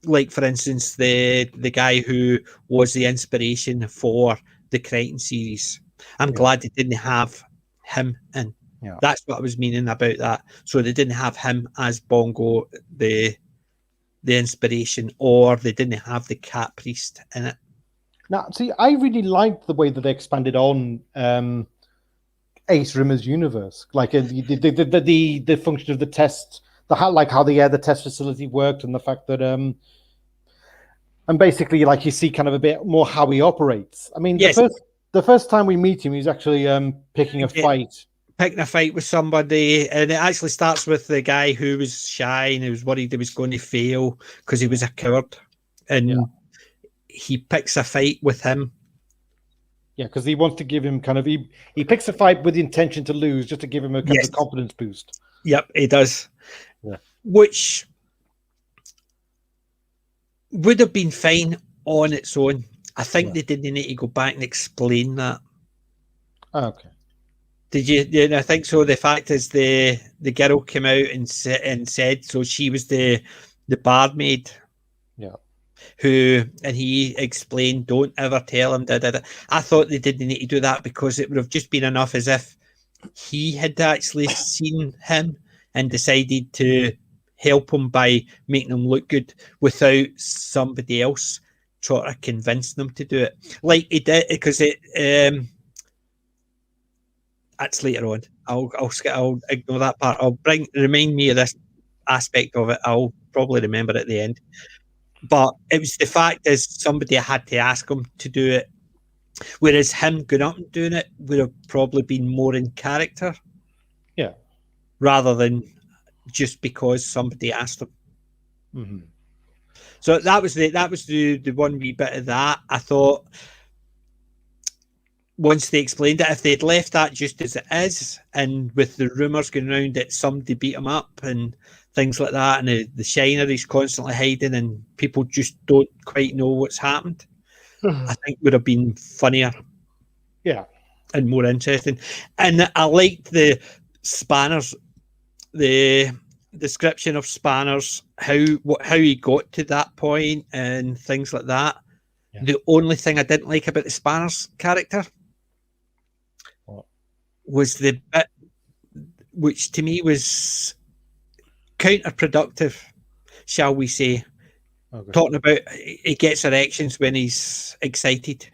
like, for instance, the guy who was the inspiration for the Crichton series. I'm glad they didn't have him in. Yeah. That's what I was meaning about that. So they didn't have him as Bongo, the inspiration, or they didn't have the cat priest in it. Now, see, I really liked the way that they expanded on Ace Rimmer's universe, like the function of the test, how the test facility worked, and the fact that and basically, like, you see kind of a bit more how he operates. I mean, yes. the first time we meet him, he's actually picking a fight with somebody, and it actually starts with the guy who was shy and who was worried he was going to fail because he was a coward, and he picks a fight with him. Yeah, because he wants to give him he picks a fight with the intention to lose, just to give him a kind of confidence boost. Yep, he does. Yeah. Which would have been fine on its own. I think they didn't need to go back and explain that. Oh, okay. Did you? Yeah, I think so. The fact is, the girl came out and said so. She was the barmaid. Yeah. And he explained, don't ever tell him. I thought they didn't need to do that, because it would have just been enough as if he had actually seen him and decided to help him by making him look good without somebody else trying to convince them to do it. Like he did, because that's later on. I'll ignore that part. Remind me of this aspect of it. I'll probably remember at the end. But it was the fact is somebody had to ask him to do it, whereas him going up and doing it would have probably been more in character. Yeah. Rather than just because somebody asked him. Mm-hmm. So that was the one wee bit of that. I thought once they explained it, if they'd left that just as it is, and with the rumours going around that somebody beat him up and things like that, and the Shiner is constantly hiding and people just don't quite know what's happened, I think would have been funnier. Yeah. And more interesting. And I liked the Spanners, the description of Spanners, how he got to that point and things like that. Yeah. The only thing I didn't like about the Spanners character was the bit which to me was counterproductive, shall we say. Okay. Talking about he gets erections when he's excited.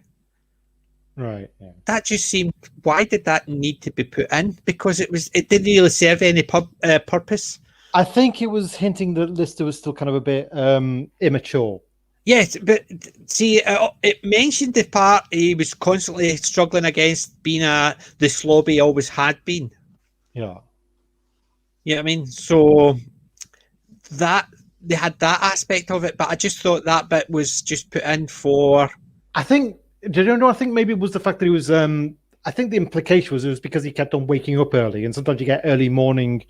Right. Yeah. That just seemed, why did that need to be put in? Because it didn't really serve any purpose. I think it was hinting that Lister was still kind of a bit immature. Yes, but see, it mentioned the part he was constantly struggling against being the slob he always had been. Yeah. You know what I mean? So that they had that aspect of it, but I just thought that bit was just put in for. I think maybe it was the fact that he was. I think the implication was it was because he kept on waking up early, and sometimes you get early morning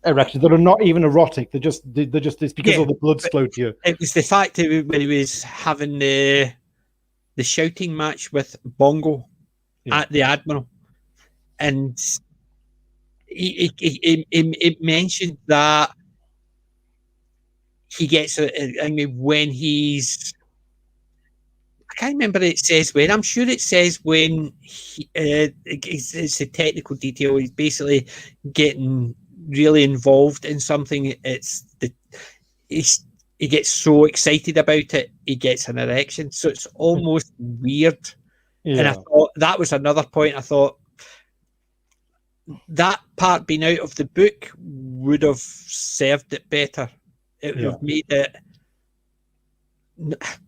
erections that are not even erotic. They're just it's because all the blood's flowed to you. It was the fact that when he was having the shouting match with Bongo at the Admiral, and he mentioned that he gets when he's. I can't remember it says when. I'm sure it says when it's a technical detail. He's basically getting really involved in something. He gets so excited about it, he gets an erection. So it's almost weird. Yeah. And I thought that was another point. I thought that part being out of the book would have served it better. It would have made it.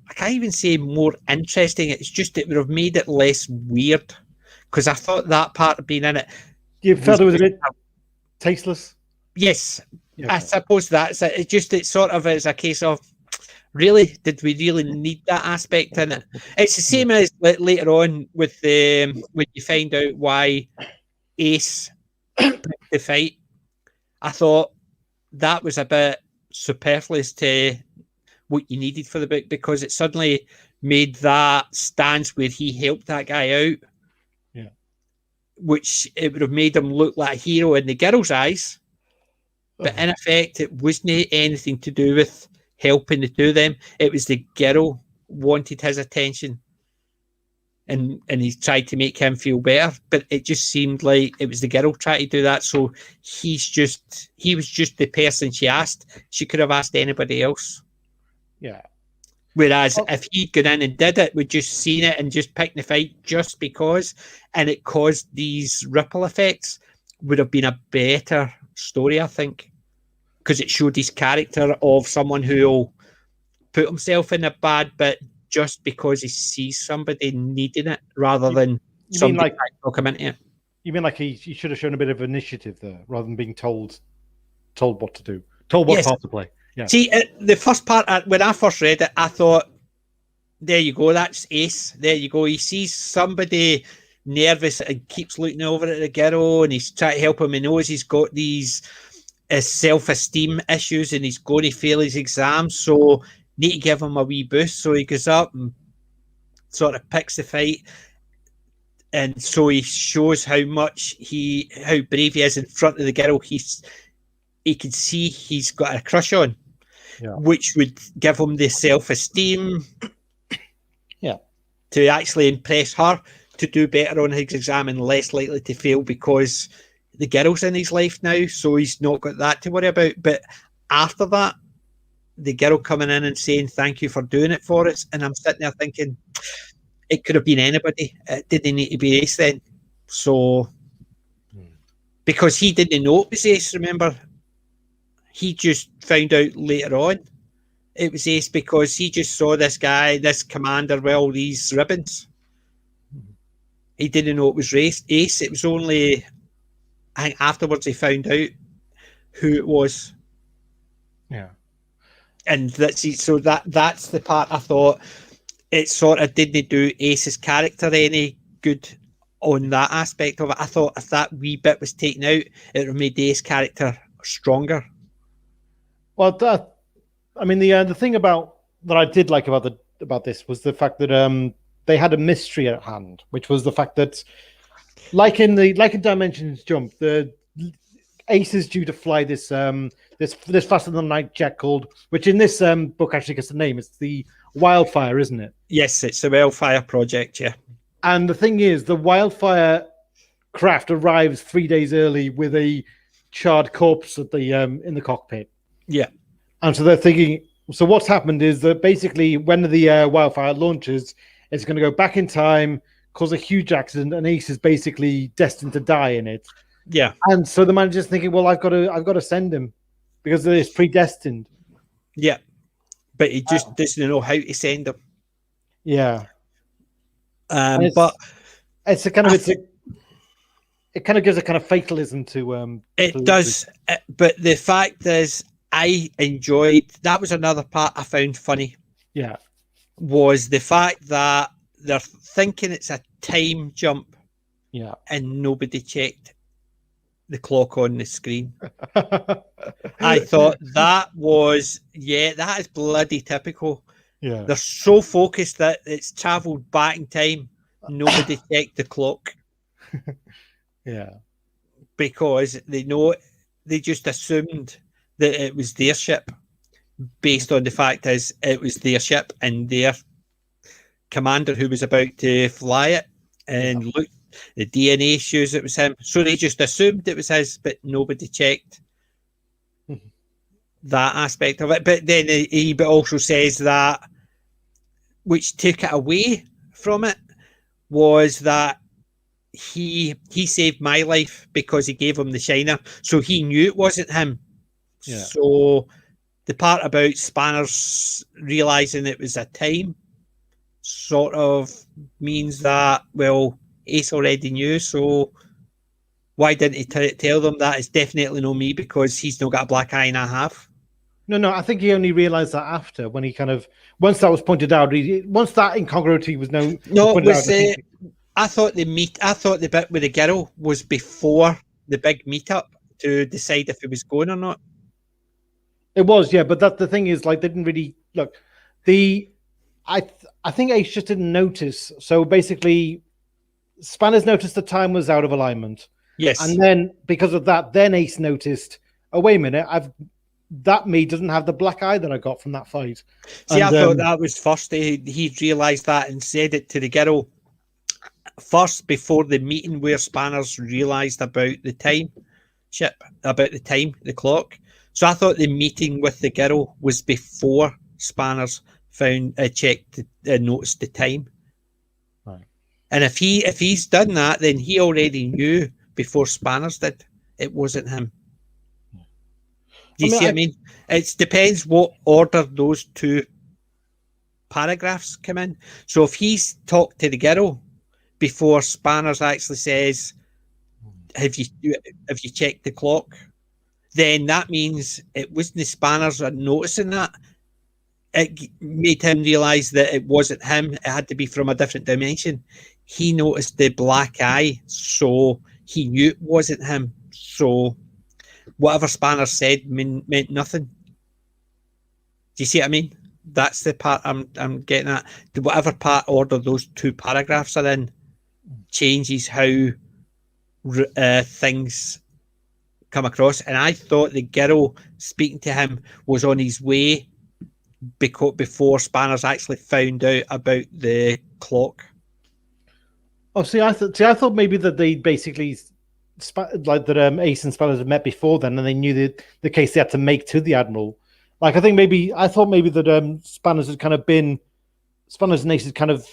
I can't even say more interesting. It's just it would have made it less weird, because I thought that part of being in it. You felt it was a bit tasteless. Yes, okay. I suppose that's it. It sort of is a case of really, did we really need that aspect in it? It's the same as later on with when you find out why Ace picked the fight. I thought that was a bit superfluous to what you needed for the book, because it suddenly made that stance where he helped that guy out, which it would have made him look like a hero in the girl's eyes. But in effect, it wasn't anything to do with helping the two of them. It was the girl wanted his attention, and he tried to make him feel better. But it just seemed like it was the girl trying to do that. So he was just the person she asked. She could have asked anybody else. Yeah. Whereas if he'd gone in and did it, we'd just seen it and just picked the fight just because, and it caused these ripple effects, would have been a better story, I think, because it showed his character of someone who will put himself in a bad bit just because he sees somebody needing it, rather than somebody like him into it. You mean like he should have shown a bit of initiative there, rather than being told what to do, told what part to play. Yeah. See, the first part, when I first read it, I thought, there you go, that's Ace. There you go. He sees somebody nervous and keeps looking over at the girl, and he's trying to help him. He knows he's got these self-esteem issues and he's going to fail his exams, so need to give him a wee boost. So he goes up and sort of picks the fight, and so he shows how brave he is in front of the girl he can see he's got a crush on, which would give him the self-esteem to actually impress her to do better on his exam and less likely to fail, because the girl's in his life now, so he's not got that to worry about. But after that, the girl coming in and saying thank you for doing it for us, and I'm sitting there thinking it could have been anybody. It didn't need to be Ace then. So because he didn't know it was Ace, remember, he just found out later on it was Ace because he just saw this guy, this commander, with all these ribbons. He didn't know it was Ace. It was only, I think, afterwards he found out who it was. Yeah. And that's the part I thought it sort of didn't do Ace's character any good on that aspect of it. I thought if that wee bit was taken out, it would have made the Ace character stronger. Well, the thing that I did like about this was the fact that they had a mystery at hand, which was the fact that, like in Dimensions Jump, the Ace is due to fly this faster than light jet called, which in this book actually gets the name. It's the Wildfire, isn't it? Yes, it's the Wildfire project. Yeah. And the thing is, the Wildfire craft arrives 3 days early with a charred corpse at the in the cockpit. Yeah. And so they're thinking, so what's happened is that basically when the Wildfire launches, it's going to go back in time, cause a huge accident, and Ace is basically destined to die in it. Yeah. And so the manager's thinking, well, I've got to send him because it's predestined. Yeah. But he just doesn't know how to send him. Yeah. But it's a kind of it kind of gives a kind of fatalism to it does. But the fact is, I enjoyed, that was another part I found funny. Yeah. Was the fact that they're thinking it's a time jump. Yeah. And nobody checked the clock on the screen. I thought that is bloody typical. Yeah. They're so focused that it's travelled back in time. Nobody checked the clock. Yeah. Because they just assumed that it was their ship, based on the fact is it was their ship and their commander who was about to fly it, and look, the DNA shows it was him. So they just assumed it was his, but nobody checked that aspect of it. But then he also says that, which took it away from it, was that he saved my life because he gave him the shiner, so he knew it wasn't him. Yeah. So the part about Spanners realizing it was a time sort of means that, well, Ace already knew, so why didn't he tell them that it's definitely not me because he's not got a black eye and I have? No. I think he only realised that after when he kind of once that was pointed out. Once that incongruity was known. No, it pointed was. out, I thought the bit with the girl was before the big meetup to decide if he was going or not. It was, yeah, but the thing is, like, they didn't really look. I think Ace just didn't notice. So basically, Spanners noticed the time was out of alignment. Yes, and then because of that, then Ace noticed. Oh, wait a minute! That me doesn't have the black eye that I got from that fight. See, I thought that was first. He realised that and said it to the girl first before the meeting where Spanners realised about the time, the clock. So I thought the meeting with the girl was before Spanners checked noticed the time. Right. And if he's done that, then he already knew before Spanners did. It wasn't him. Do you see what I mean? It depends what order those two paragraphs come in. So if he's talked to the girl before Spanners actually says, have you checked the clock? Then that means it wasn't the Spanners are noticing that. It made him realise that it wasn't him. It had to be from a different dimension. He noticed the black eye, so he knew it wasn't him. So whatever Spanners said meant nothing. Do you see what I mean? That's the part I'm getting at. Whatever part order those two paragraphs are in changes how things come across. And I thought the girl speaking to him was on his way before Spanners actually found out about the clock. Oh, I thought maybe that they basically like that Ace and Spanners had met before then, and they knew the case they had to make to the Admiral. Like, I thought maybe that Spanners had kind of been Spanners and Ace had kind of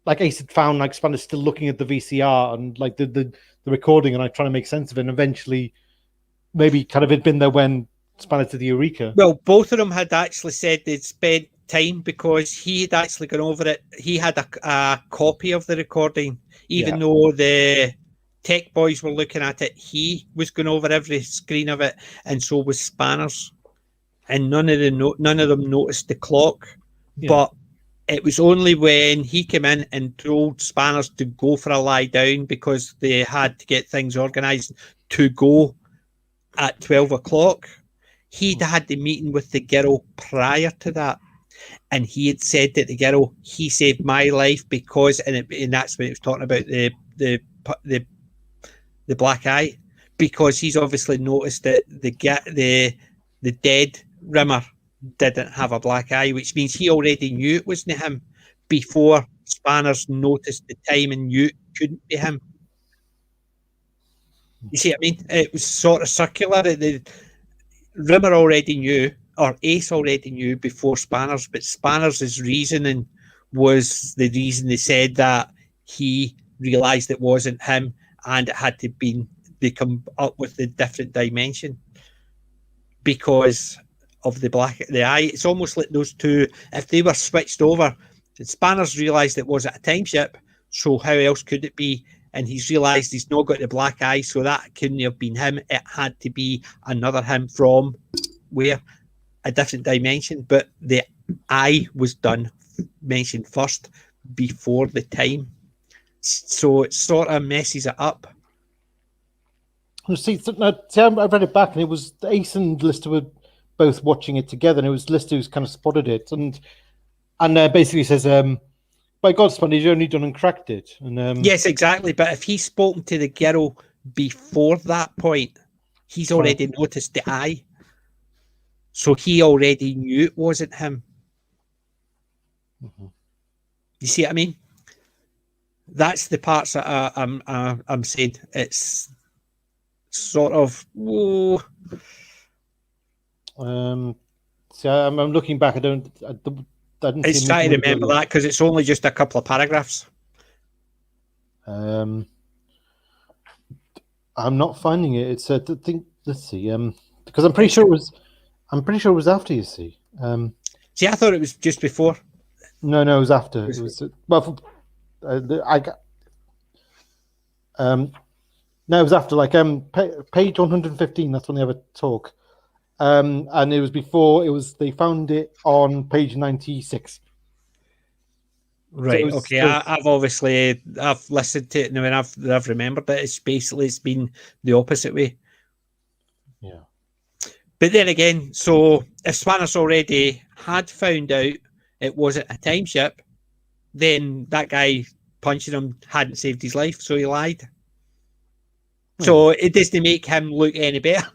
like Ace had found like Spanners still looking at the VCR and like the recording and like trying to make sense of it, and eventually maybe kind of had been there when Spanners did the Eureka. Well, both of them had actually said they'd spent time because he had actually gone over it. He had a copy of the recording, even though the tech boys were looking at it. He was going over every screen of it, and so was Spanners. And none of them noticed the clock. Yeah. But it was only when he came in and told Spanners to go for a lie down because they had to get things organised to go at 12 o'clock. He'd had the meeting with the girl prior to that, and he had said that the girl, he saved my life because, and that's when it was talking about the black eye, because he's obviously noticed that the dead Rimmer didn't have a black eye, which means he already knew it wasn't him before Spanners noticed the time and knew it couldn't be him. You see what I mean? It was sort of circular. The Rimmer already knew, or Ace already knew before Spanners, but Spanners' reasoning was the reason they said that he realised it wasn't him and it had to they come up with the different dimension because of the eye. It's almost like those two, if they were switched over, Spanners realised it wasn't a time ship, so how else could it be? And he's realised he's not got the black eye, so that couldn't have been him. It had to be another him from where? A different dimension. But the eye was mentioned first before the time. So it sort of messes it up. See, I read it back, and it was Ace and Lister were both watching it together, and it was Lister who's kind of spotted it, and basically says, by God's plan, he's only done and cracked it. And yes, exactly. But if he's spoken to the girl before that point, he's already noticed the eye. So he already knew it wasn't him. Mm-hmm. You see what I mean? That's the parts that I'm saying. It's sort of. Whoa. See, I'm looking back. I didn't it's trying to remember that because it's only just a couple of paragraphs. I'm not finding it. It's let's see. Because I'm pretty sure it was after. You see. See, I thought it was just before. No, it was after. It was no, it was after. Like page 115. That's when they have a talk. and it was before they found it on page 96. Right. Okay. I've listened to it now and I've remembered that it's been the opposite way. Yeah. But then again, so if Spanos already had found out it wasn't a time ship, then that guy punching him hadn't saved his life, so he lied. So it doesn't make him look any better.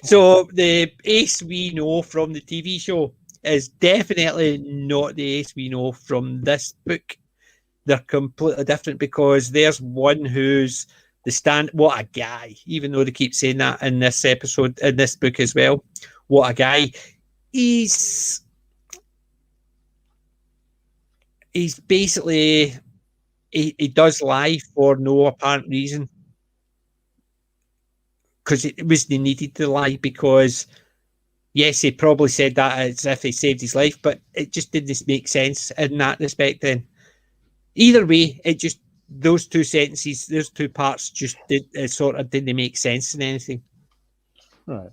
So the Ace we know from the TV show is definitely not the Ace we know from this book. They're completely different because there's one who's what a guy, even though they keep saying that in this episode, in this book as well. What a guy. He's basically, he does lie for no apparent reason. Because it wasn't needed to lie, because yes, he probably said that as if he saved his life, but it just didn't make sense in that respect then. Either way, those two sentences, those two parts just didn't make sense in anything. Right.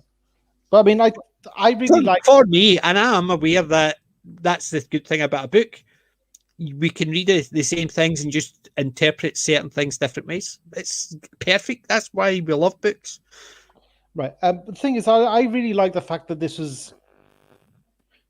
But I mean, I really like... For me, and I am aware that that's the good thing about a book. We can read the same things and just interpret certain things different ways. It's perfect. That's why we love books. Right. The thing is, I really like the fact that this was...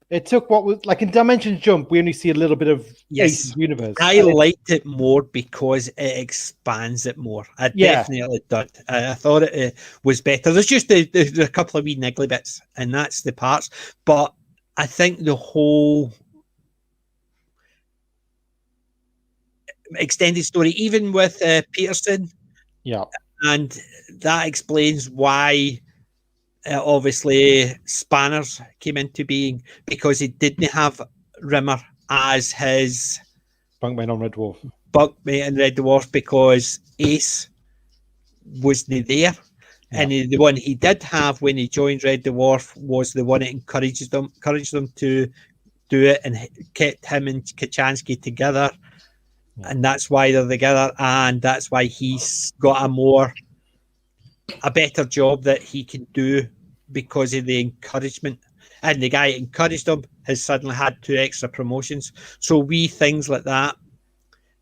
It took what was... Like in Dimensions Jump, we only see a little bit of Ace's universe. I liked it more because it expands it more. I definitely did. I thought it was better. There's just a couple of wee niggly bits, and that's the parts. But I think the whole extended story, even with Peterson, and that explains why obviously Spanners came into being, because he didn't have Rimmer as his bunkmate on Red Dwarf. Bunkmate in Red Dwarf, because Ace wasn't there. And the one he did have when he joined Red Dwarf was the one that encouraged them to do it and kept him and Kachansky together. And that's why they're together, and that's why he's got a better job that he can do because of the encouragement. And the guy that encouraged him has suddenly had 2 extra promotions. So wee things like that.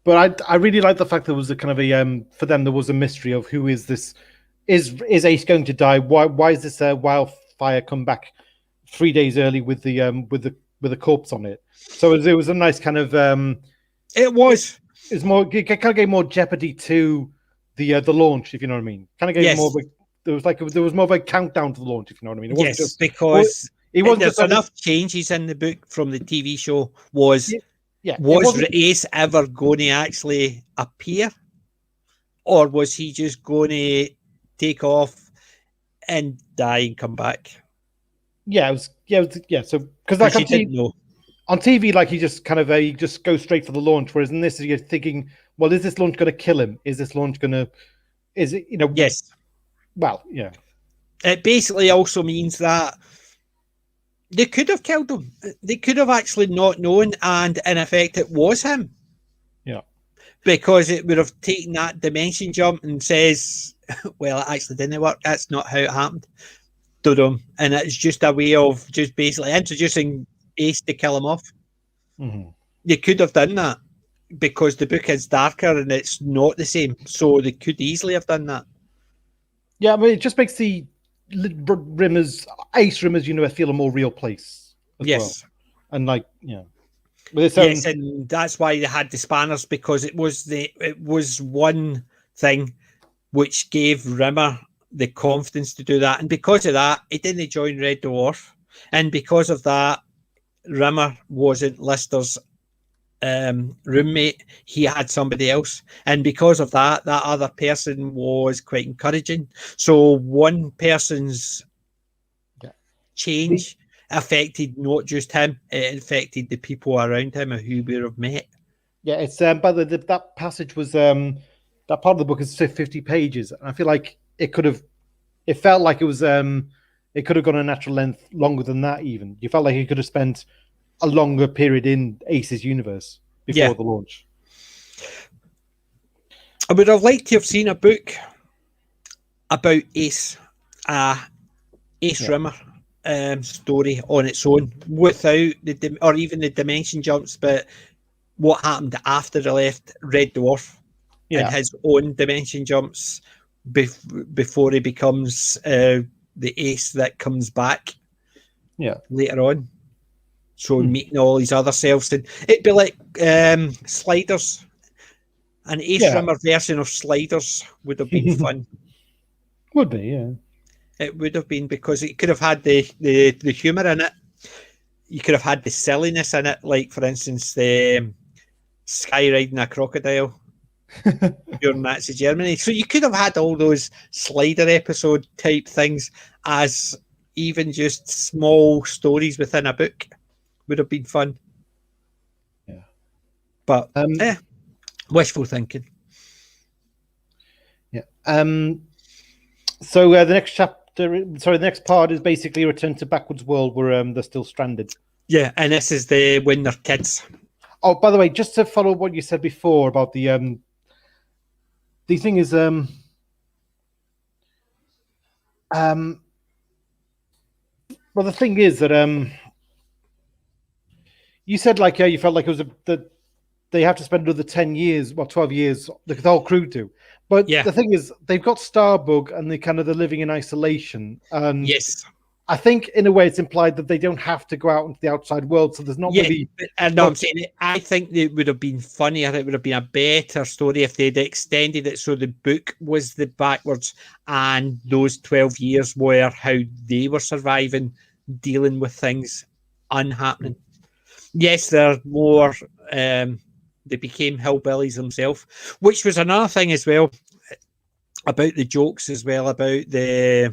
But I really like the fact there was a kind of a for them there was a mystery of who is this. Is Ace going to die? Why is this wildfire come back 3 days early with the corpse on it? So it was a nice kind of it was. It's more, it kind of gave more jeopardy to the launch, if you know what I mean. Kind of gave more. There was more of a countdown to the launch, if you know what I mean. It wasn't because there's enough changes in the book from the TV show. Was Ace ever going to actually appear, or was he just going to take off and die and come back? So because like didn't know. On TV, like he just goes straight for the launch. Whereas in this, you're thinking, well, is this launch going to kill him? Is this launch going to? Is it? Yes. Well, yeah. It basically also means that they could have killed him. They could have actually not known, and in effect, it was him. Yeah. Because it would have taken that dimension jump and says, well, it actually didn't work. That's not how it happened. And it's just a way of just basically introducing Ace to kill him off. Mm-hmm. They could have done that because the book is darker and it's not the same. So they could easily have done that. Yeah, I mean, it just makes the Ace Rimmer's universe feel a more real place. As well. And like, yes, and that's why they had the Spanners, because it was one thing which gave Rimmer the confidence to do that, and because of that, he didn't join Red Dwarf, and because of that, Rimmer wasn't Lister's roommate. He had somebody else, and because of that other person was quite encouraging. So one person's change affected not just him, it affected the people around him and who we have met. Yeah, it's but that passage was that part of the book is 50 pages, and I feel like it felt like it was it could have gone a natural length longer than that. Even you felt like he could have spent a longer period in Ace's universe before the launch. I would have liked to have seen a book about Ace, Ace Rimmer story on its own without or even the dimension jumps, but what happened after they left Red Dwarf and his own dimension jumps before he becomes the Ace that comes back later on. So meeting all his other selves, and it'd be like Sliders. An Ace Rimmer version of Sliders would have been fun. Would be, yeah. It would have been, because it could have had the humour in it. You could have had the silliness in it, like, for instance, the sky riding a crocodile during Nazi Germany. So you could have had all those Slider episode type things as even just small stories within a book. Would have been fun. Yeah. But, wishful thinking. Yeah. So the next part is basically Return to Backwards World, where they're still stranded. Yeah, and this is when they're kids. Oh, by the way, just to follow what you said before about the thing is well, the thing is that you said, like, you felt like it was that they have to spend another 10 years, 12 years, the whole crew do. But the thing is, they've got Starbug and they're living in isolation. And yes. I think, in a way, it's implied that they don't have to go out into the outside world, so there's not really... No, I'm saying I think it would have been funnier, it would have been a better story if they'd extended it so the book was the backwards and those 12 years were how they were surviving, dealing with things unhappening. Yes, they're more... they became hillbillies themselves, which was another thing as well, about the jokes as well, about they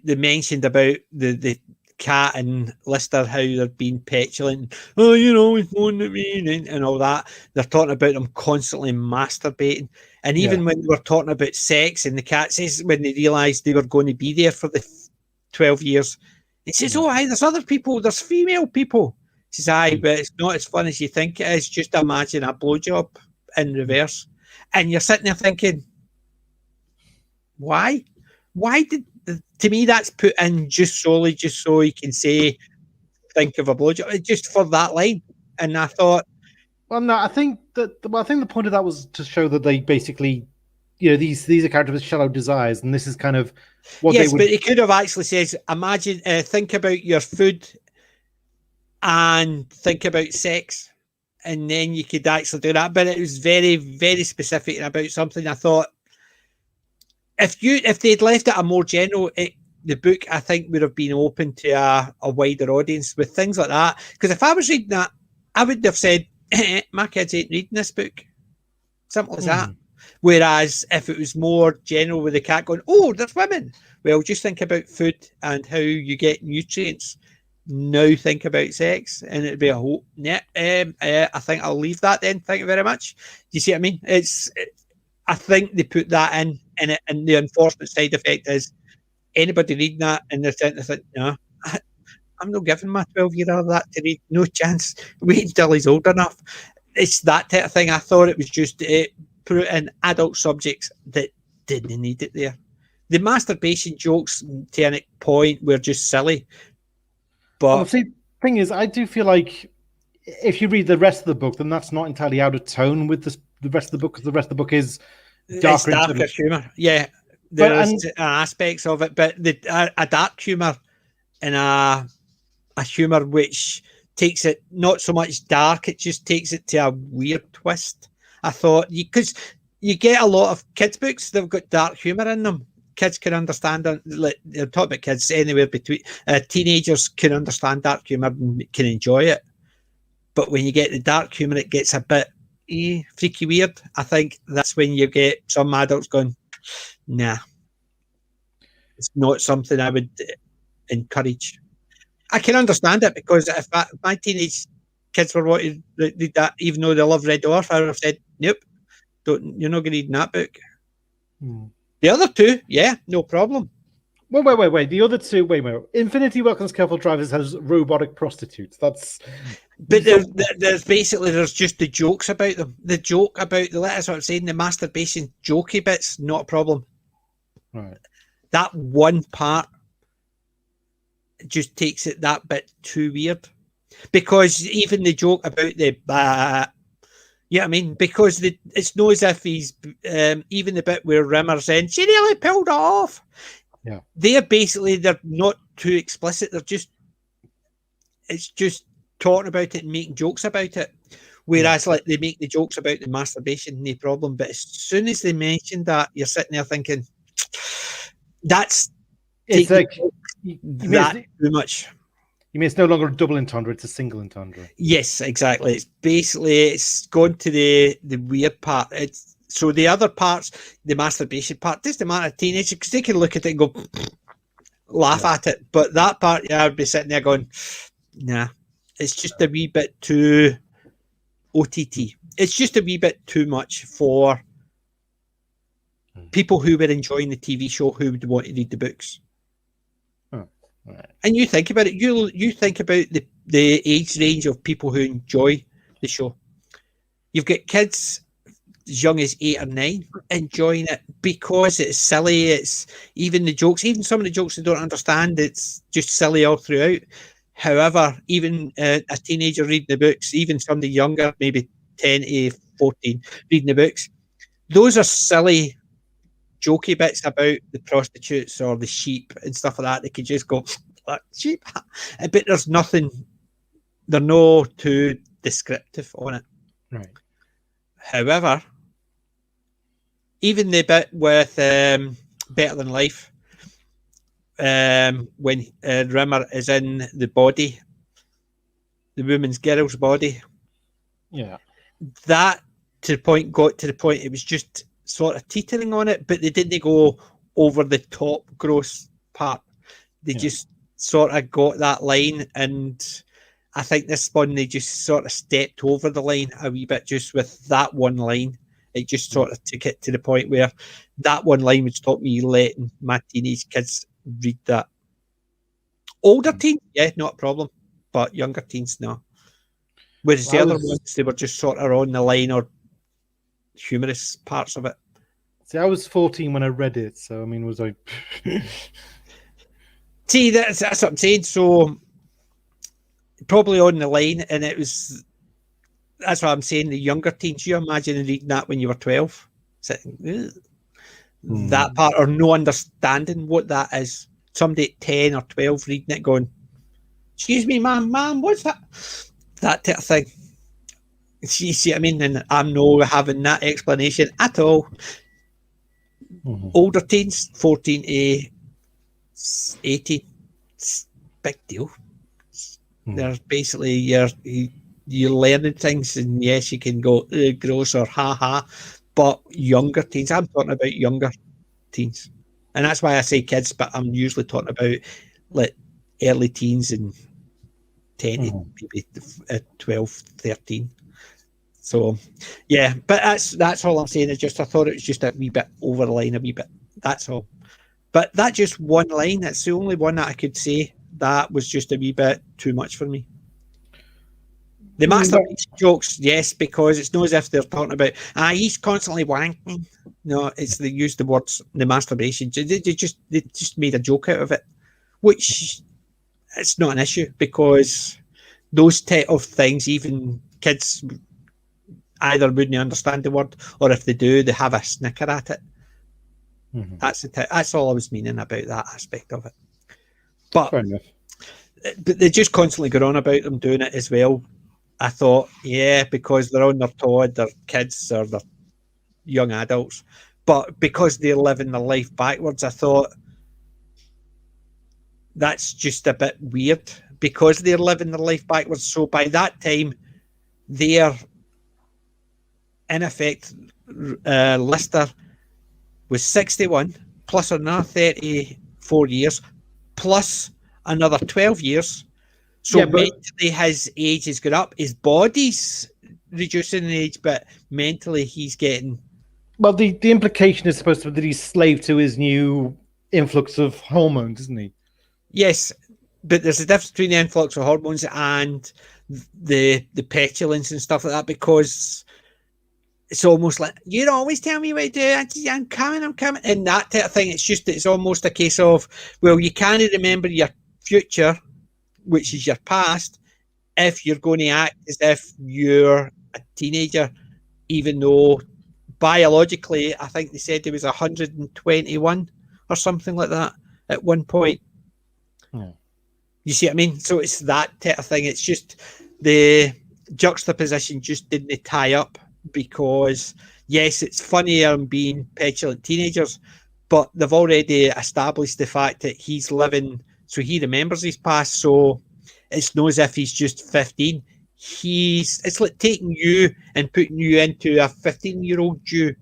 mentioned about the cat and Lister, how they're being petulant. Oh, he's moaning at me and all that. They're talking about them constantly masturbating. And even when they were talking about sex, and the cat says when they realised they were going to be there for the 12 years, it says, oh, aye, there's other people, there's female people. It says, aye, but it's not as fun as you think it is. Just imagine a blowjob in reverse. And you're sitting there thinking, why? Why did... To me, that's put in just so he can say, think of a blowjob, just for that line. And I thought, well, no, I think the point of that was to show that they basically, these are characters with shallow desires, and this is kind of what they would... but he could have actually says, imagine, think about your food and think about sex, and then you could actually do that. But it was very, very specific about something. I thought, if they'd left it a more general, the book, I think, would have been open to a wider audience with things like that. Because if I was reading that, I would have said, my kids ain't reading this book. Simple as that. Whereas if it was more general with the cat going, oh, there's women. Well, just think about food and how you get nutrients. Now think about sex. And it'd be a whole, I think I'll leave that then. Thank you very much. Do you see what I mean? I think they put that in, and the unfortunate side effect is anybody reading that and they're thinking, no, I'm not giving my 12-year-old that to read. No chance. Wait until he's old enough. It's that type of thing. I thought it was just put in adult subjects that didn't need it there. The masturbation jokes to a point were just silly. But well, see, the thing is, I do feel like if you read the rest of the book, then that's not entirely out of tone with the rest of the book, because the rest of the book is darker humour. Yeah, there's aspects of it, but a dark humour and a humour which takes it not so much dark, it just takes it to a weird twist. I thought, because you get a lot of kids' books that have got dark humour in them. Kids can understand it. Like, they're talking about kids anywhere between teenagers can understand dark humour and can enjoy it. But when you get the dark humour, it gets a bit freaky weird. I think that's when you get some adults going, nah, it's not something I would encourage. I can understand it, because if my teenage kids were wanting to read that, even though they love Red Dwarf, I would have said, nope, you're not going to read that book. The other two, yeah, no problem. Wait. The other two, wait. Infinity Welcomes Careful Drivers has robotic prostitutes. That's... But there's just the jokes about them. The joke about the letters, what I'm saying, the masturbation jokey bits, not a problem. Right. that one part just takes it that bit too weird. Because even the joke about the yeah, I mean, because it's not as if he's even the bit where Rimmer's in, she nearly pulled it off. Yeah, they're not too explicit. It's just talking about it and making jokes about it. Whereas, like, they make the jokes about the masturbation, no problem. But as soon as they mention that, you're sitting there thinking, that's it's like too much. You mean it's no longer a double entendre; it's a single entendre. Yes, exactly. It's gone to the weird part. So the other parts, the masturbation part, doesn't matter to teenagers because they can look at it and go laugh at it. But that part, yeah, I'd be sitting there going, nah, it's just a wee bit too OTT. It's just a wee bit too much for people who were enjoying the TV show who would want to read the books. Right. And you think about it, you think about the age range of people who enjoy the show. You've got kids as young as 8 or 9 enjoying it because it's silly. It's even the jokes, even some of the jokes they don't understand, it's just silly all throughout. However, even a teenager reading the books, even somebody younger, maybe 10 to 14, reading the books, those are silly jokey bits about the prostitutes or the sheep and stuff like that. They could just go, sheep. But there's nothing, they're no too descriptive on it. Right. However, even the bit with Better Than Life, when Rimmer is in the body, the woman's girl's body. Yeah. That got to the point it was just sort of teetering on it, but they didn't go over the top gross part. They just sort of got that line, and I think this one they just sort of stepped over the line a wee bit just with that one line. It just sort of took it to the point where that one line would stop me letting my teenage kids read that. Older teens, yeah, not a problem, but younger teens, no. Whereas the other ones, they were just sort of on the line or humorous parts of it. See, I was 14 when I read it, so I mean, was I? See, that's what I'm saying. So probably on the line, and it was. That's what I'm saying. The younger teens, you imagine reading that when you were 12, sitting that part or no understanding what that is. Somebody at 10 or 12 reading it, going, "Excuse me, ma'am, what's that?" That type of thing. You see what I mean? And I'm no having that explanation at all. Older teens, 14 to 18, it's big deal. They're basically you're learning things, and yes, you can go gross or ha ha, but younger teens. I'm talking about younger teens, and that's why I say kids, but I'm usually talking about like early teens and 10 to maybe 12, 13. So, yeah, but that's all I'm saying. Is just I thought it was just a wee bit over the line, a wee bit. That's all. But that just one line. That's the only one that I could say that was just a wee bit too much for me. The masturbation jokes, yes, because it's not as if they're talking about he's constantly wanking. No, it's they use the words the masturbation. They just made a joke out of it, which it's not an issue because those type of things, even kids either wouldn't understand the word, or if they do, they have a snicker at it. That's all I was meaning about that aspect of it. But they just constantly go on about them doing it as well. I thought, yeah, because they're on their toe, they're kids or they're young adults. But because they're living their life backwards, I thought that's just a bit weird because they're living their life backwards. So by that time, they're in effect, Lister was 61 plus another 34 years plus another 12 years. So mentally his age has gone up. His body's reducing in age, but mentally he's getting... Well, the implication is supposed to be that he's slave to his new influx of hormones, isn't he? Yes, but there's a difference between the influx of hormones and the petulance and stuff like that, because it's almost like, you always tell me what to do. I'm coming. And that type of thing. It's almost a case of, well, you can't remember your future, which is your past, if you're going to act as if you're a teenager, even though biologically, I think they said there was 121 or something like that at one point. Yeah. You see what I mean? So it's that type of thing. It's just the juxtaposition just didn't tie up, because yes, it's funnier being petulant teenagers, but they've already established the fact that he's living, so he remembers his past, so it's not as if he's just 15. It's like taking you and putting you into a 15-year-old you.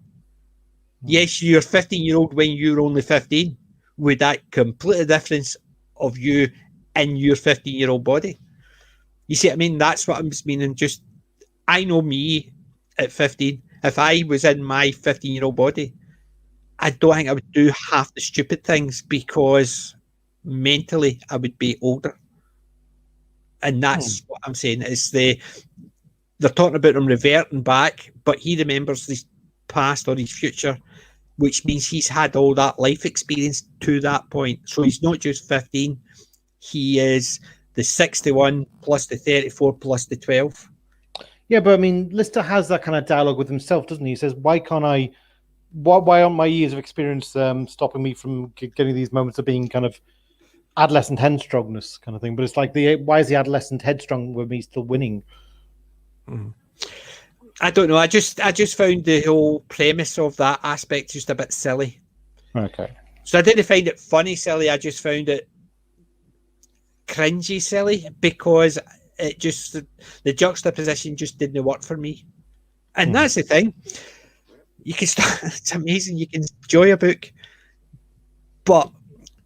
Yes, you're 15-year-old when you're only 15, with that complete difference of you in your 15-year-old body. You see what I mean? That's what I'm meaning. Just, I know me at 15. If I was in my 15-year-old body, I don't think I would do half the stupid things, because mentally I would be older. And that's what I'm saying. They're talking about him reverting back, but he remembers his past or his future, which means he's had all that life experience to that point. So he's not just 15. He is the 61 plus the 34 plus the 12. Yeah, but I mean, Lister has that kind of dialogue with himself, doesn't he? He says, why aren't my years of experience stopping me from getting these moments of being kind of adolescent headstrongness kind of thing? But it's like, why is the adolescent headstrong with me still winning? I don't know. I just found the whole premise of that aspect just a bit silly. Okay. So I didn't find it funny silly. I just found it cringy silly, because it just, the juxtaposition just didn't work for me. And that's the thing. You can start, it's amazing. You can enjoy a book, but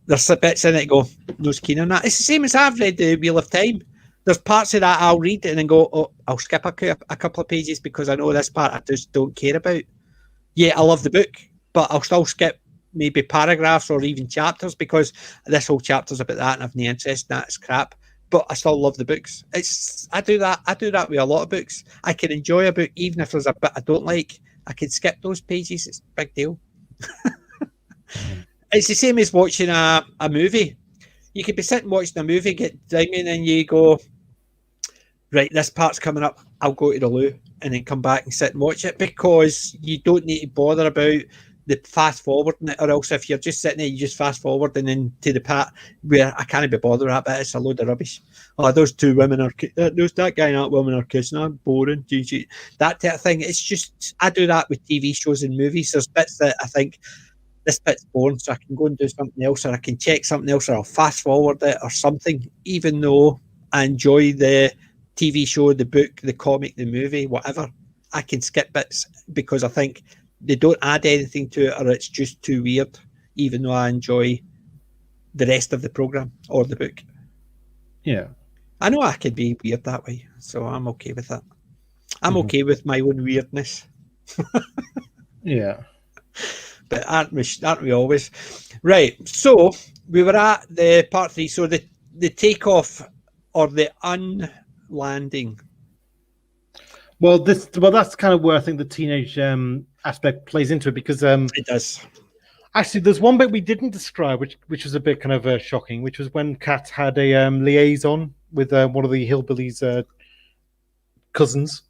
there's bits in it that go, no's keen on that. It's the same as I've read the Wheel of Time. There's parts of that I'll read and then go, oh, I'll skip a couple of pages because I know this part I just don't care about. Yeah, I love the book, but I'll still skip maybe paragraphs or even chapters, because this whole chapter's about that and I've no interest in that. It's crap. But I still love the books. I do that with a lot of books. I can enjoy a book even if there's a bit I don't like. I can skip those pages. It's a big deal. It's the same as watching a movie. You could be sitting watching a movie, get dinging, and you go, right, this part's coming up, I'll go to the loo, and then come back and sit and watch it, because you don't need to bother about the fast forwarding it, or else if you're just sitting there, you just fast forward and then to the part where I can't be bothered at, but it's a load of rubbish. Oh, those two women are, that guy and that woman are kissing, I'm boring, GG. That type of thing. It's just, I do that with TV shows and movies. There's bits that I think, this bit's boring, so I can go and do something else, or I can check something else, or I'll fast forward it or something, even though I enjoy the TV show, the book, the comic, the movie, whatever. I can skip bits because I think they don't add anything to it, or it's just too weird, even though I enjoy the rest of the program or the book. Yeah. I know I can be weird that way, so I'm okay with that. I'm okay with my own weirdness. Yeah. But aren't we always? Right, so we were at the part 3, so the takeoff or the unlanding. Well, that's kind of where I think the teenage aspect plays into it, because It does. Actually, there's one bit we didn't describe, which was a bit kind of shocking, which was when Kat had a liaison with one of the hillbillies' cousins.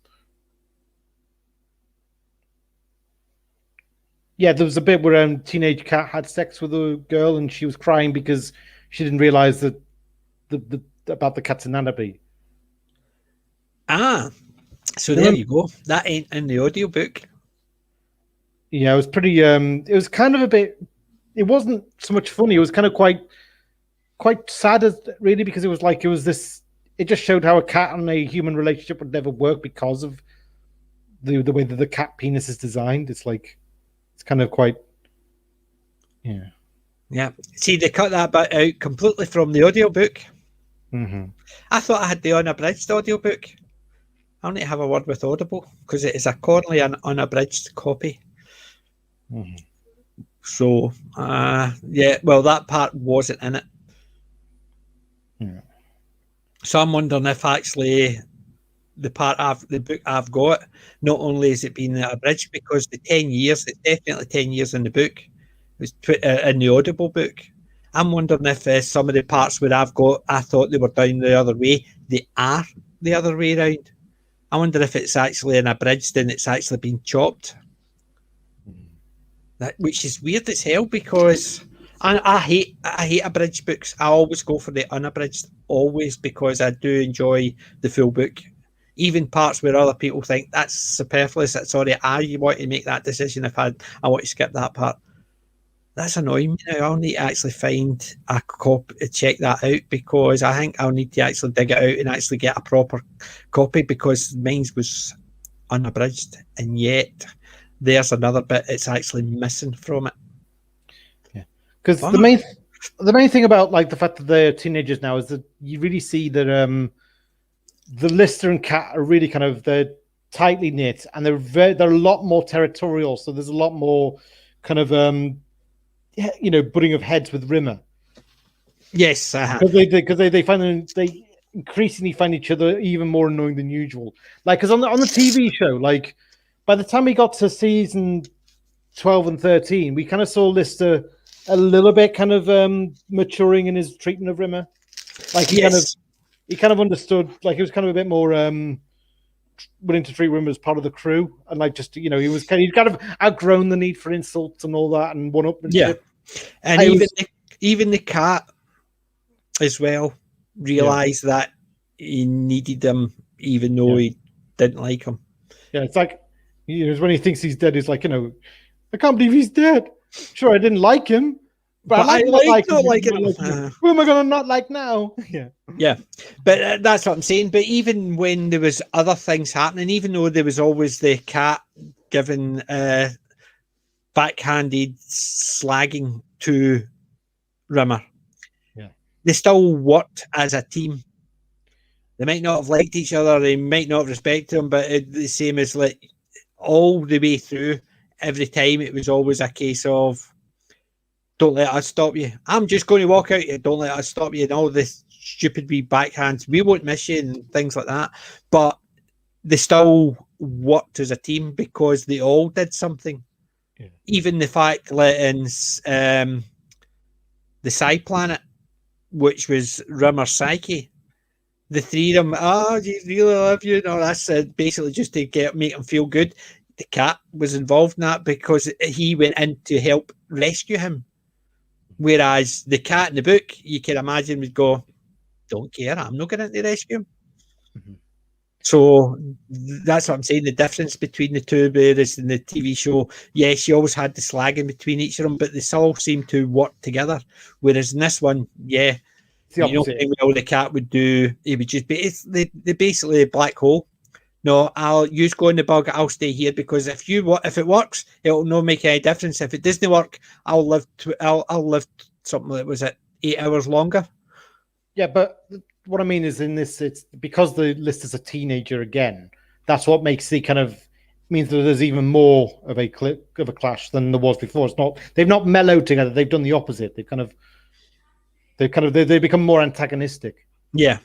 Yeah, there was a bit where teenage Kat had sex with a girl, and she was crying because she didn't realize that about the Katsunanabe. Ah, so there you go. That ain't in the audiobook. Yeah, it was pretty. It was kind of a bit. It wasn't so much funny. It was kind of quite sad, really, because it was this. It just showed how a cat and a human relationship would never work because of the way that the cat penis is designed. It's kind of quite. Yeah. Yeah. See, they cut that bit out completely from the audiobook. Mm-hmm. I thought I had the unabridged audiobook. I'll need to have a word with Audible because it is accordingly an unabridged copy. Mm-hmm. So, yeah, well, that part wasn't in it. Yeah. So I'm wondering if actually the book I've got, not only has it been abridged, because the 10 years, it's definitely 10 years in the book. It was in the Audible book. I'm wondering if some of the parts where I thought they were down the other way, they are the other way around. I wonder if it's actually an abridged and it's actually been chopped. Which is weird as hell, because I hate abridged books. I always go for the unabridged, always, because I do enjoy the full book. Even parts where other people think that's superfluous, that's sorry, I want to make that decision if I want to skip that part. That's annoying me now. I'll need to actually find a copy, check that out, because I think I'll need to actually dig it out and actually get a proper copy, because mine was unabridged, and yet there's another bit it's actually missing from it. Yeah, because the main thing about like the fact that they're teenagers now is that you really see that the Lister and Cat are really kind of, they're tightly knit, and they're a lot more territorial. So there's a lot more kind of butting of heads with Rimmer. Yes, because they increasingly find each other even more annoying than usual. Like, because on the TV show, like by the time we got to season 12 and 13, we kind of saw Lister a little bit kind of maturing in his treatment of Rimmer. Like he kind of understood. Like he was kind of a bit more willing to treat Rimmer as part of the crew, and like just he'd kind of outgrown the need for insults and all that and one-upmanship. Yeah, and even the Cat as well realized that he needed him, even though he didn't like him. Yeah, it's like when he thinks he's dead, he's like, I can't believe he's dead. Sure, I didn't like him, but I like him. Who am I going to not like now? Yeah, but that's what I'm saying. But even when there was other things happening, even though there was always the Cat giving backhanded slagging to Rimmer, they still worked as a team. They might not have liked each other, they might not have respected him, but the same as like all the way through, every time it was always a case of, don't let us stop you. I'm just going to walk out here. Don't let us stop you. And all this stupid wee backhands. We won't miss you and things like that. But they still worked as a team because they all did something. Yeah. Even the fact that in the Side Planet, which was Rimmer's Psyche, the three of them, you really love you. No, that's basically just to make him feel good. The Cat was involved in that because he went in to help rescue him. Whereas the Cat in the book, you can imagine, would go, don't care, I'm not going in to rescue him. Mm-hmm. So that's what I'm saying, the difference between the two, whereas in the TV show, yes, you always had the slagging between each of them, but they still seemed to work together. Whereas in this one, the Cat would do, he would just be, they're basically a black hole. No, you go in the bug, I'll stay here, because if it works, it'll not make any difference. If it doesn't work, I'll live something that was at 8 hours longer. Yeah, but what I mean is, in this, it's because the Lister's a teenager again. That's what makes the kind of means that there's even more of a clash than there was before. It's not, they've not mellowed together. They've done the opposite. They become more antagonistic. Yeah.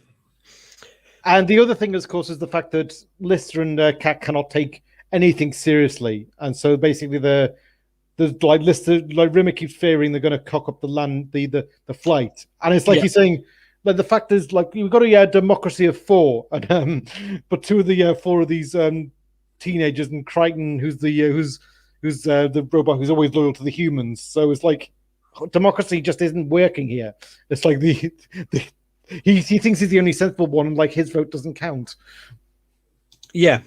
And the other thing, of course, is the fact that Lister and Cat cannot take anything seriously, and so basically the Lister, like Rimmer keeps fearing they're going to cock up the flight, and it's like he's saying, like the fact is, like we've got a democracy of 4, and but 2 of the 4 of these teenagers, and Crichton, who's the robot who's always loyal to the humans, so it's like democracy just isn't working here. It's like He thinks he's the only sensible one, and like his vote doesn't count. Yeah.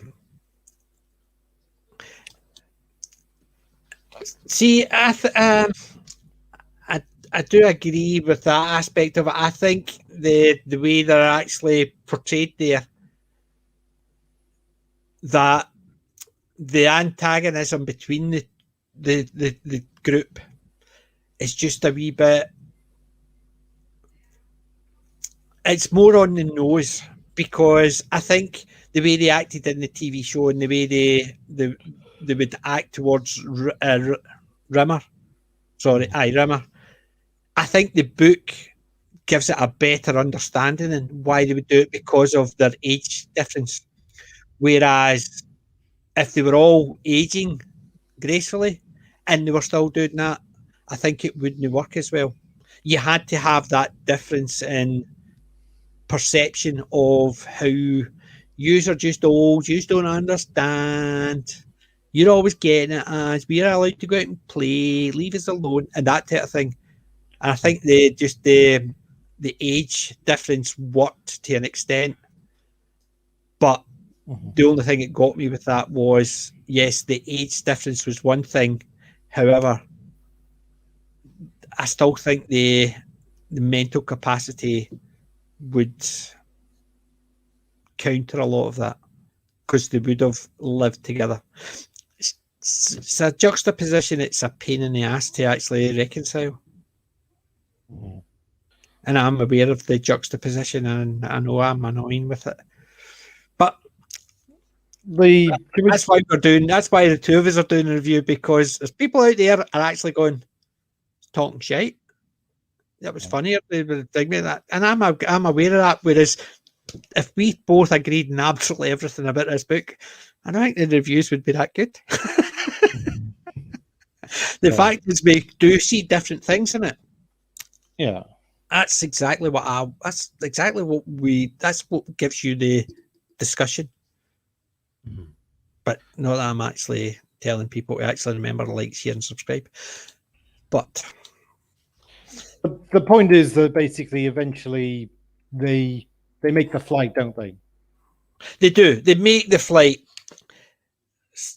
See, I do agree with that aspect of it. I think the way they're actually portrayed there, that the antagonism between the group is just a wee bit. It's more on the nose, because I think the way they acted in the TV show and the way they would act towards Rimmer. I think the book gives it a better understanding and why they would do it, because of their age difference. Whereas if they were all aging gracefully and they were still doing that, I think it wouldn't work as well. You had to have that difference in perception of how yous are just old, yous don't understand. You're always getting it as we're allowed to go out and play, leave us alone, and that type of thing. And I think the age difference worked to an extent, but the only thing that got me with that was, yes, the age difference was one thing. However, I still think the mental capacity would counter a lot of that because they would have lived together. It's a juxtaposition. It's a pain in the ass to actually reconcile. And I'm aware of the juxtaposition, and I know I'm annoying with it. But that's why we're doing. That's why the two of us are doing a review, because there's people out there are actually going talking shite. That was funnier. They were thinking that, and I'm aware of that. Whereas if we both agreed on absolutely everything about this book, I don't think the reviews would be that good. The fact is, we do see different things in it. Yeah. That's exactly what that's what gives you the discussion. But not that I'm actually telling people to actually remember to like, share, and subscribe. But the point is that basically, eventually, they make the flight, don't they? They do. They make the flight.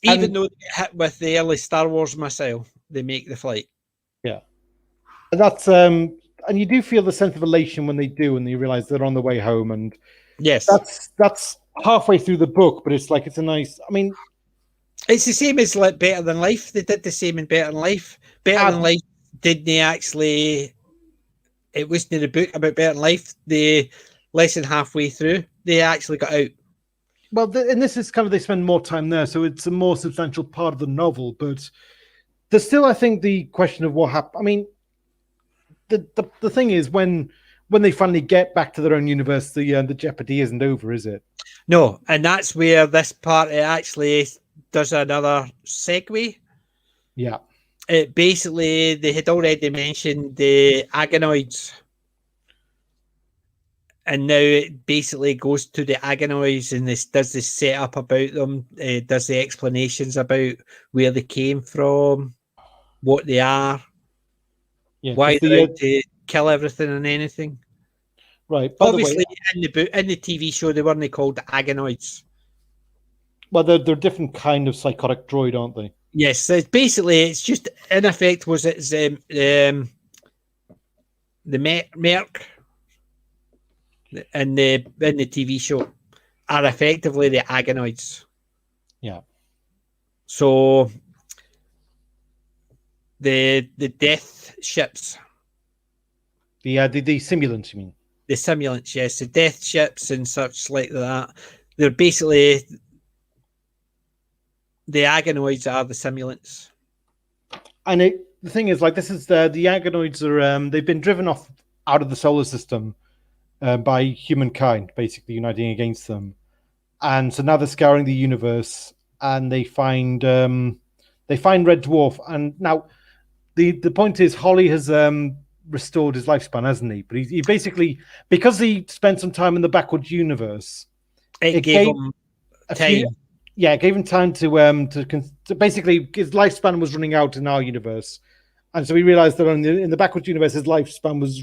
Even though they get hit with the early Star Wars missile, they make the flight. Yeah. And that's and you do feel the sense of elation when they do, and they realize they're on the way home. And yes, that's halfway through the book, but it's like it's a nice. I mean, it's the same as like Better Than Life. They did the same in Better Than Life. Better Than Life didn't actually. It wasn't the book about Better Than Life. They less than halfway through, they actually got out. Well, and this is kind of, they spend more time there, so it's a more substantial part of the novel. But there's still, I think, the question of what happened. I mean, the thing is, when they finally get back to their own universe, the jeopardy isn't over, is it? No, and that's where this part actually does another segue. Yeah. It basically, they had already mentioned the Agonoids, and now it basically goes to the Agonoids, and this does the setup about them, does the explanations about where they came from, what they are, why they're out to kill everything and anything. Right. Obviously, in the TV show, they weren't called the Agonoids. Well, they're different kind of psychotic droid, aren't they? Yes, so it's just, in effect, was it's the Merc in the TV show are effectively the Agonoids. Yeah. So the death ships, the simulants, you mean? The simulants, yes, the death ships and such like that. They're basically the Agonoids are the simulants. And the thing is, like, this is the Agonoids are they've been driven off out of the solar system by humankind, basically uniting against them, and so now they're scouring the universe, and they find Red Dwarf. And now the point is, Holly has restored his lifespan, hasn't he? But he basically, because he spent some time in the backwards universe, it gave him time. It gave him time to basically, his lifespan was running out in our universe, and so he realized that in the backwards universe, his lifespan was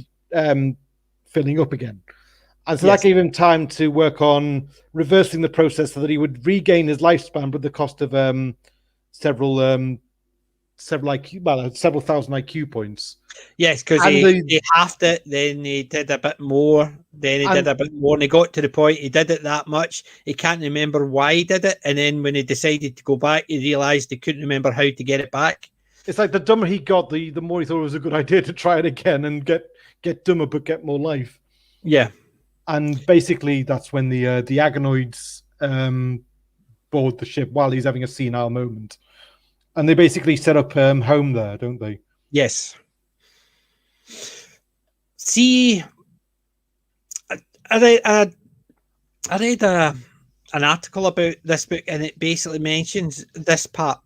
filling up again, and so that gave him time to work on reversing the process so that he would regain his lifespan, but the cost of several thousand IQ points. Yes, because he halved it, then he did a bit more, then he did a bit more, and he got to the point he did it that much, he can't remember why he did it, and then when he decided to go back, he realised he couldn't remember how to get it back. It's like the dumber he got, the more he thought it was a good idea to try it again and get dumber but get more life. Yeah. And basically that's when the Agonoids board the ship while he's having a senile moment. And they basically set up home there, don't they? Yes. See, I read a an article about this book, and it basically mentions this part,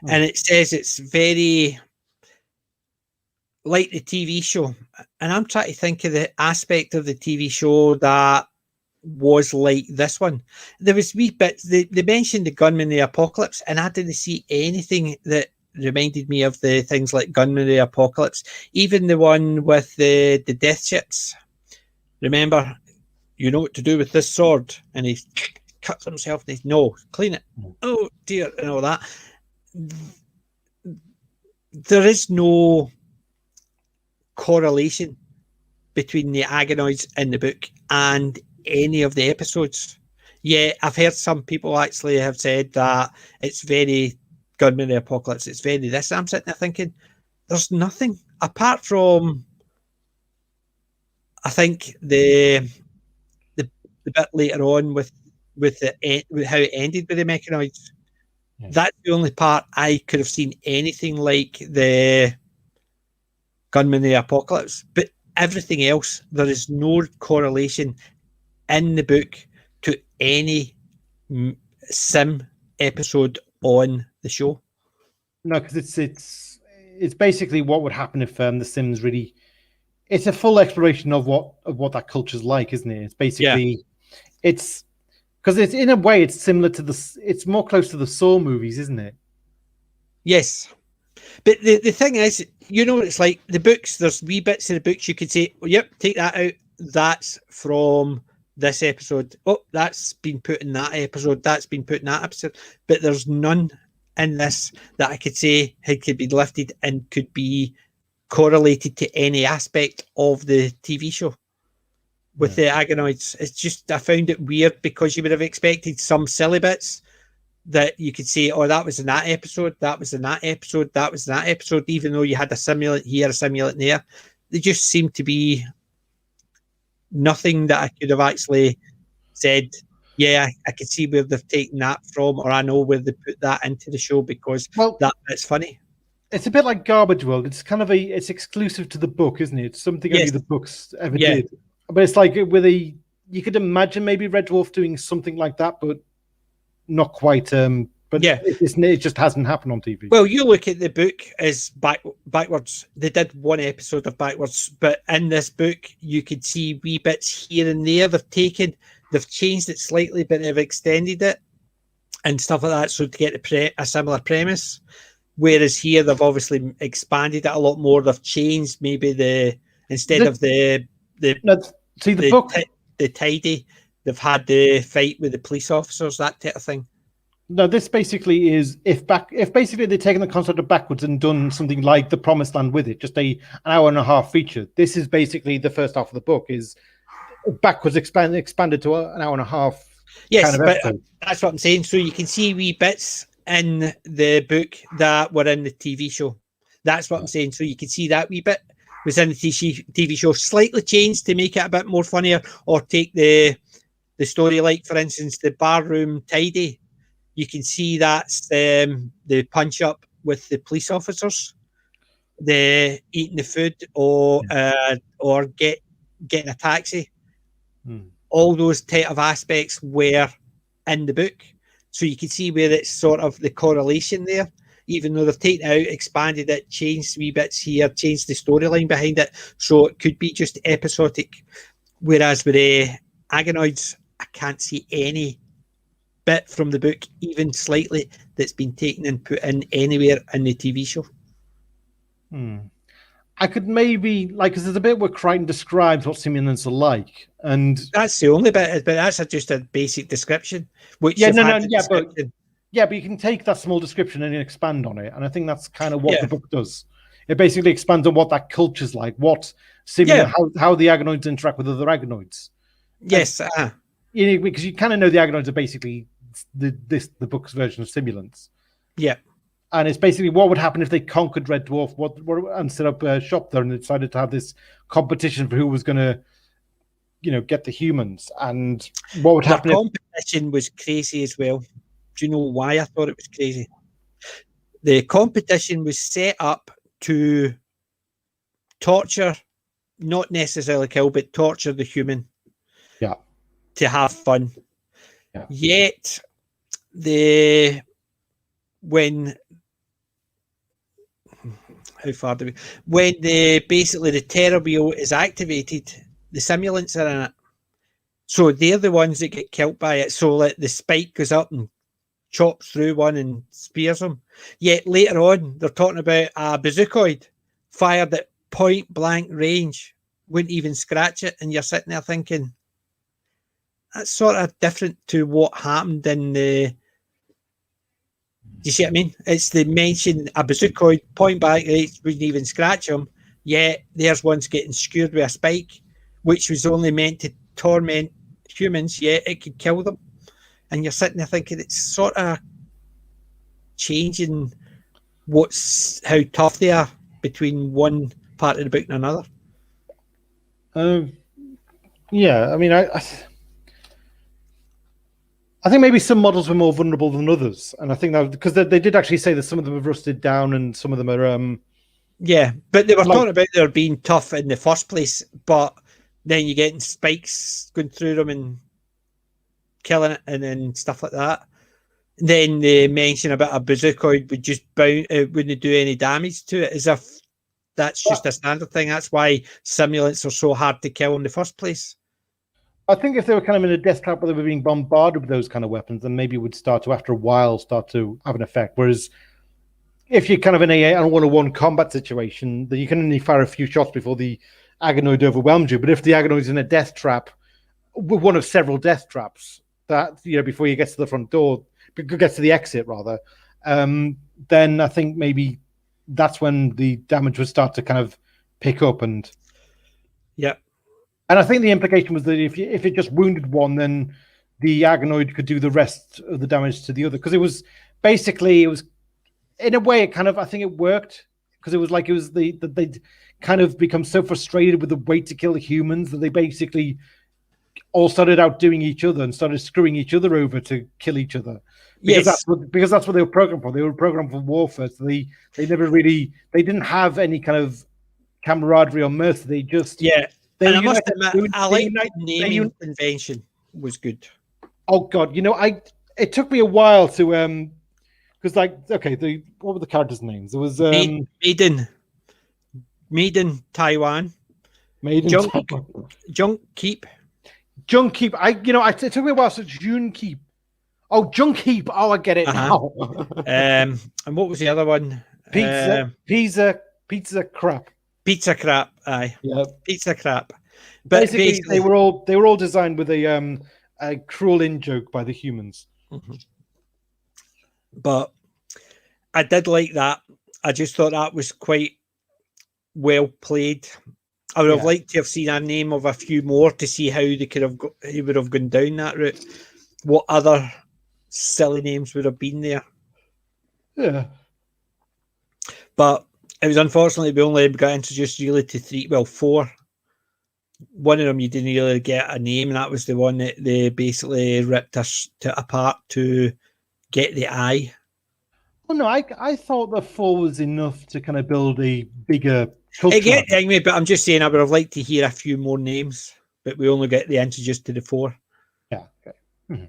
and it says it's very like the TV show. And I'm trying to think of the aspect of the TV show that was like this one. There was wee bits, they mentioned the Gunman of the Apocalypse, and I didn't see anything that reminded me of the things like Gunman of the Apocalypse. Even the one with the death ships. Remember, you know what to do with this sword, and he cuts himself and he's, no, clean it. Oh dear, and all that. There is no correlation between the Agonoids in the book and any of the episodes. Yeah, I've heard some people actually have said that it's very Gunman of the Apocalypse, it's very this. I'm sitting there thinking, there's nothing apart from, I think the bit later on with how it ended with the Mechanoids. Yeah. That's the only part I could have seen anything like the Gunman of the Apocalypse. But everything else, there is no correlation in the book to any sim episode on the show. No, because it's basically what would happen if the Sims really. It's a full exploration of what that culture's like, isn't it? It's basically, it's because it's in a way it's similar to it's more close to the Saw movies, isn't it? Yes, but the thing is, you know, it's like the books. There's wee bits in the books you could say, oh, "Yep, take that out. That's from this episode. Oh, that's been put in that episode. That's been put in that episode." But there's none in this that I could say could be lifted and could be correlated to any aspect of the TV show with the Agonoids. It's just, I found it weird because you would have expected some silly bits that you could say, oh, that was in that episode, that was in that episode, that was in that episode, even though you had a simulant here, a simulant there. They just seemed to be nothing that I could have actually said, yeah, I could see where they've taken that from, or I know where they put that into the show because that bit's funny. It's a bit like Garbage World. It's kind of it's exclusive to the book, isn't it? It's something only the books ever did. But it's like you could imagine maybe Red Dwarf doing something like that, but not quite. But it just hasn't happened on TV. Well, you look at the book as backwards. They did one episode of backwards, but in this book, you could see wee bits here and there. They've changed it slightly, but they've extended it and stuff like that, so to get a similar premise. Whereas here they've obviously expanded it a lot more. They've changed maybe instead of the book, the tidy, they've had the fight with the police officers, that type of thing. No, this basically is if basically they've taken the concept of backwards and done something like The Promised Land with it, just an hour and a half feature. This is basically the first half of the book is backwards expanded to an hour and a half. Yes, kind of but that's what I'm saying. So you can see wee bits in the book that were in the TV show. That's what I'm saying. So you can see that wee bit was in the TV show, slightly changed to make it a bit more funnier, or take the story, like for instance, the barroom tidy. You can see that's the punch up with the police officers, the eating the food, or getting a taxi. All those type of aspects were in the book. So you can see where it's sort of the correlation there, even though they've taken it out, expanded it, changed wee bits here, changed the storyline behind it. So it could be just episodic. Whereas with the Agonoids, I can't see any bit from the book, even slightly, that's been taken and put in anywhere in the TV show. I could maybe, because there's a bit where Crichton describes what simulants are like, and that's the only bit, but that's just a basic description. But you can take that small description and expand on it, and I think that's kind of what the book does. It basically expands on what that culture's like, what simulant, how the Agonoids interact with other Agonoids. Yes, because you kind of know the Agonoids are basically the book's version of simulants. Yeah. And it's basically what would happen if they conquered Red Dwarf and set up a shop there and they decided to have this competition for who was going to, get the humans. And what would happen? The competition was crazy as well. Do you know why I thought it was crazy? The competition was set up to torture, not necessarily kill, but torture the human. Yeah. To have fun. Yeah. Yet, how far do we? When basically the terror wheel is activated, the simulants are in it. So they're the ones that get killed by it. So like the spike goes up and chops through one and spears them. Yet later on, they're talking about a bazookoid fired at point blank range, wouldn't even scratch it, and you're sitting there thinking that's sort of different to what happened in the. Do you see what I mean? It's the mention a bazookoid point blank range wouldn't even scratch them. Yet there's one's getting skewered with a spike, which was only meant to torment humans. Yet it could kill them, and you're sitting there thinking it's sort of changing how tough they are between one part of the book and another. Yeah, I mean, I think maybe some models were more vulnerable than others, and I think that because they did actually say that some of them have rusted down and some of them are. Yeah, but they were talking about their being tough in the first place, but then you're getting spikes going through them and killing it, and then stuff like that. Then they mention about a bazookoid would just wouldn't do any damage to it, as if that's just a standard thing. That's why simulants are so hard to kill in the first place. I think if they were kind of in a death trap where they were being bombarded with those kind of weapons, then maybe it would start to, after a while, start to have an effect. Whereas if you're kind of in a one-on-one combat situation, then you can only fire a few shots before the Agonoid overwhelms you. But if the Agonoid's in a death trap, one of several death traps, that before you get to the front door, gets to the exit rather, then I think maybe that's when the damage would start to kind of pick up. And yeah. And I think the implication was that if it just wounded one, then the Agonoid could do the rest of the damage to the other. Because it was in a way, I think it worked, because they'd kind of become so frustrated with the wait to kill the humans that they basically all started outdoing each other and started screwing each other over to kill each other. Because that's what they were programmed for. They were programmed for warfare. So they didn't have any kind of camaraderie or mercy. They just And I must admit, I like the naming convention was good. Oh God, it took me a while to because what were the characters' names? There was Maiden Taiwan, Junk Keep. It took me a while. So June Keep. Oh, Junk Heap. Oh, I get it now. And what was the other one? Pizza Crap. Pizza Crap. Aye. Yeah. Pizza Crap. But basically, they were all designed with a cruel in joke by the humans. Mm-hmm. But I did like that. I just thought that was quite well played. I would have liked to have seen a name of a few more to see how they would have gone down that route. What other silly names would have been there? Yeah. But it was unfortunately we only got introduced really to 4. One of them you didn't really get a name, and that was the one that they basically ripped us apart to get the eye. Well, no, I thought the 4 was enough to kind of build a bigger culture. Anyway, but I'm just saying I would have liked to hear a few more names, but we only get the introduced to the 4. Yeah. Okay. Mm-hmm.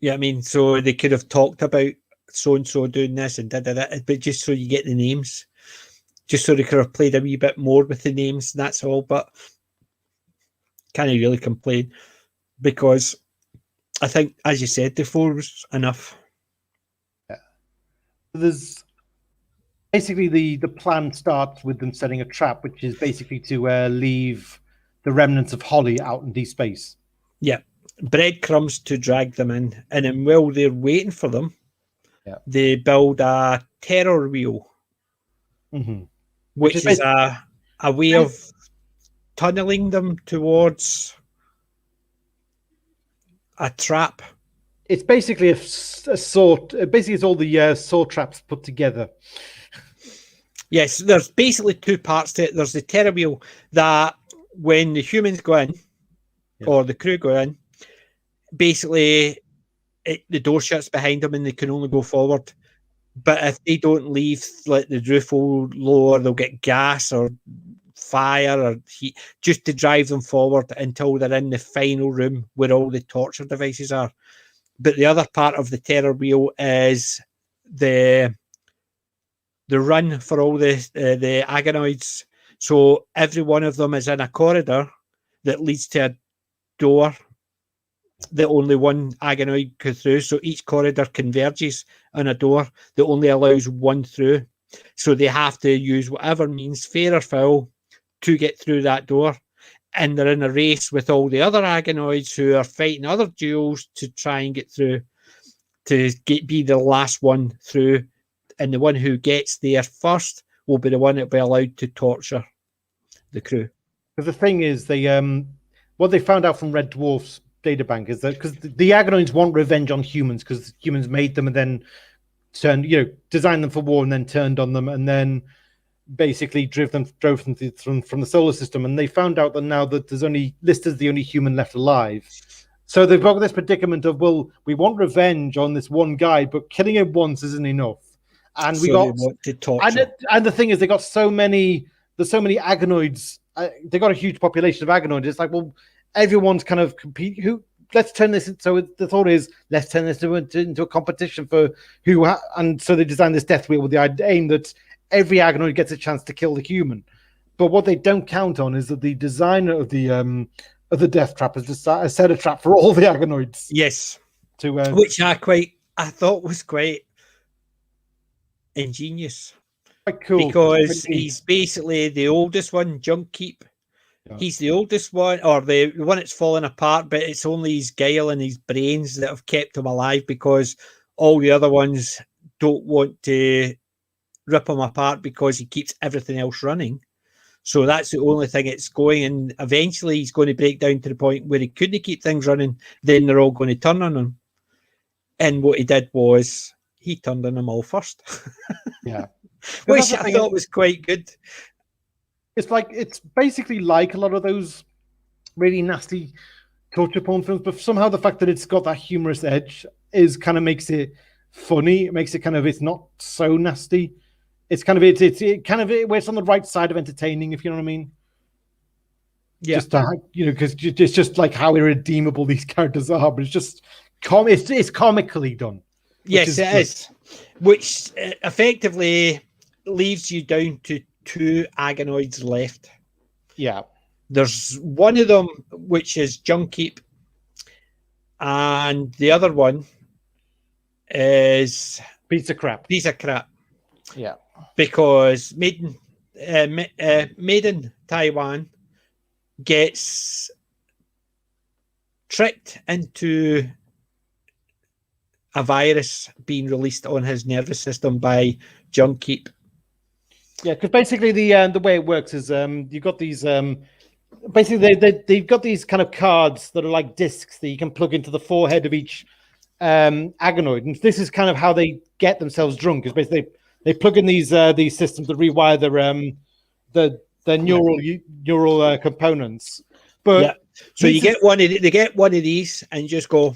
Yeah, I mean, so they could have talked about so and so doing this and that, but just so you get the names, just so they could have played a wee bit more with the names. That's all. But can't really complain, because I think, as you said, the 4 was enough. Yeah. There's basically the plan starts with them setting a trap, which is basically to leave the remnants of Holly out in deep space. Yeah. Breadcrumbs to drag them in, and then while they're waiting for them, they build a terror wheel, which is a way of tunneling them towards a trap. It's basically a saw. Basically, it's all the saw traps put together. Yes, there's basically 2 parts to it. There's the terror wheel that when the humans go in, or the crew go in, basically the door shuts behind them and they can only go forward. But if they don't leave, like, the roof will lower, they'll get gas or fire or heat, just to drive them forward until they're in the final room where all the torture devices are. But the other part of the terror wheel is the run for all the agonoids. So every one of them is in a corridor that leads to a door that only one agonoid goes through. So each corridor converges on a door that only allows one through. So they have to use whatever means, fair or foul, to get through that door. And they're in a race with all the other agonoids who are fighting other duels to try and get through, to be the last one through. And the one who gets there first will be the one that will be allowed to torture the crew. Because the thing is, what they found out from Red Dwarf's databank is that because the agonoids want revenge on humans because humans made them and then designed them for war and then turned on them and then basically drove them from the solar system. And they found out that now that there's only Lister's the only human left alive. So they've got this predicament of, well, we want revenge on this one guy, but killing him once isn't enough. And we got to torture. And the thing is, they got so many. There's so many agonoids. They got a huge population of agonoids. It's like, well, everyone's kind of compete. Let's turn this. So the thought is, let's turn this into a competition for who. And so they designed this death wheel with the aim that every agonoid gets a chance to kill the human. But what they don't count on is that the designer of the death trap has just set a trap for all the agonoids. Yes, which I thought was quite ingenious. Quite cool, because he's basically the oldest one, Junkkeep. Yeah. He's the oldest one, or the one that's fallen apart, but it's only his guile and his brains that have kept him alive because all the other ones don't want to rip him apart because he keeps everything else running. So that's the only thing it's going, and eventually he's going to break down to the point where he couldn't keep things running. Then they're all going to turn on him. And what he did was he turned on them all first. Yeah. Which I thought was quite good. It's basically like a lot of those really nasty torture porn films, but somehow the fact that it's got that humorous edge makes it funny. It makes it it's not so nasty. It's where it's on the right side of entertaining, if you know what I mean. Yeah. Because it's just like how irredeemable these characters are, but it's just it's comically done. Yes, it is. Which effectively leaves you down to 2 agonoids left. Yeah. There's one of them, which is Junkkeep, and the other one is Piece of crap. Yeah. Because Maiden Taiwan gets tricked into a virus being released on his nervous system by Junkkeep. Yeah, because basically the way it works is you've got these basically they've got these kind of cards that are like discs that you can plug into the forehead of each agonoid, and this is kind of how they get themselves drunk. Is basically they plug in these systems to rewire their neural components. But yeah. So they get one of these and just go.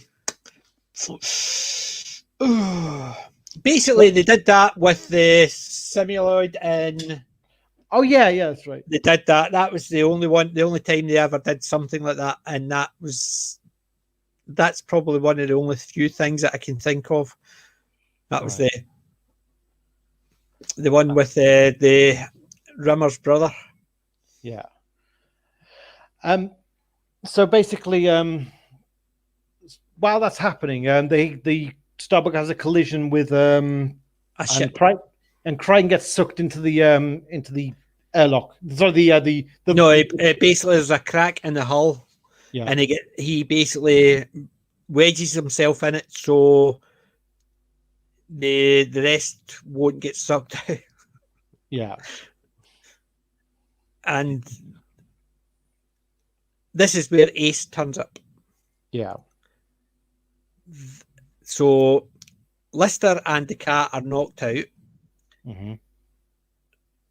Basically, they did that with the simuloid in. Oh yeah, that's right. They did that. That was the only time they ever did something like that, and that's probably one of the only few things that I can think of. That was the one with the Rimmer's brother. Yeah. So basically, while that's happening, the Starbuck has a collision with a ship, and Crichton gets sucked into the airlock. Sorry, it basically there's a crack in the hull, and he basically wedges himself in it, so the rest won't get sucked out. Yeah, and this is where Ace turns up. Yeah. So Lister and the cat are knocked out. Mm-hmm.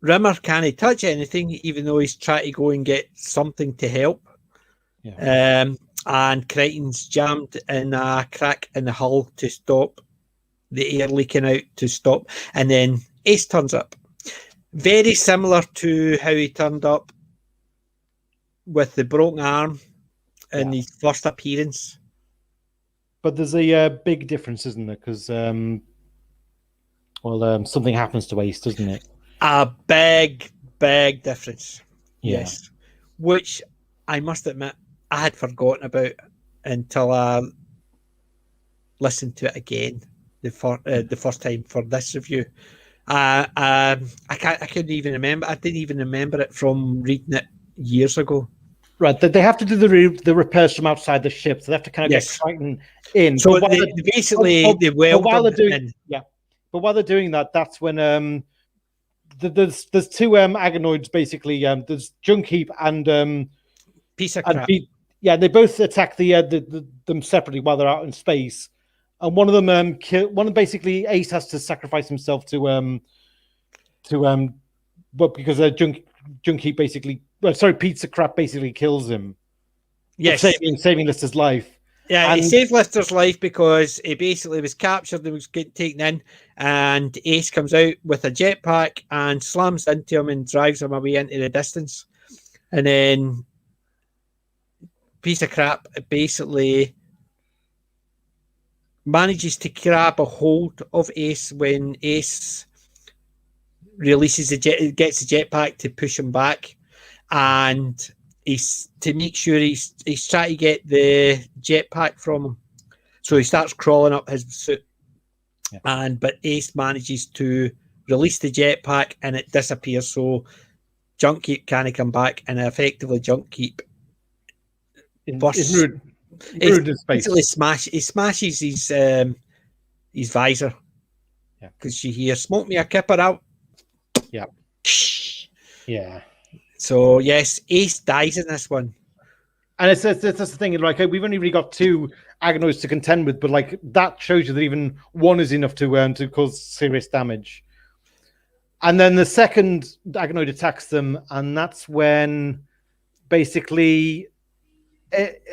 Rimmer can't touch anything, even though he's trying to go and get something to help. Yeah. And Crichton's jammed in a crack in the hull to stop the air leaking out to stop. And then Ace turns up. Very similar to how he turned up with the broken arm in Yeah. his first appearance. But there's a big difference, isn't there? Because something happens to Ace, doesn't it? A big, big difference. Yeah. Yes. Which I must admit I had forgotten about until I listened to it again the first time for this review. I couldn't even remember. I didn't even remember it from reading it years ago. Right, they have to do the repairs from outside the ship. So they have to kind of Yes. get Triton in. So But they basically they but weld while they're them doing in. yeah, but while they're doing that, that's when there's two agonoids basically. There's Junkheap and Piece of crap. yeah, they both attack them separately while they're out in space, and one of them basically Ace has to sacrifice himself but because Junkheap basically, Pizza Crap basically kills him. Yes, saving Lister's life. Yeah, And he saved Lister's life because he basically was captured and was getting taken in, and Ace comes out with a jetpack and slams into him and drives him away into the distance. And then Piece of Crap basically manages to grab a hold of Ace when Ace releases gets the jetpack to push him back, and he's to make sure he's trying to get the jetpack from him. So he starts crawling up his suit, but Ace manages to release the jetpack and it disappears. So Junkheap can't come back, and effectively Junkheap ruined his face. He smashes his visor because you hear "Smoke me a kipper out." Yeah. Yeah. So yes, Ace dies in this one. And it's the thing, like we've only really got two agonoids to contend with, but like that shows you that even one is enough to cause serious damage. And then the second agonoid attacks them, and that's when basically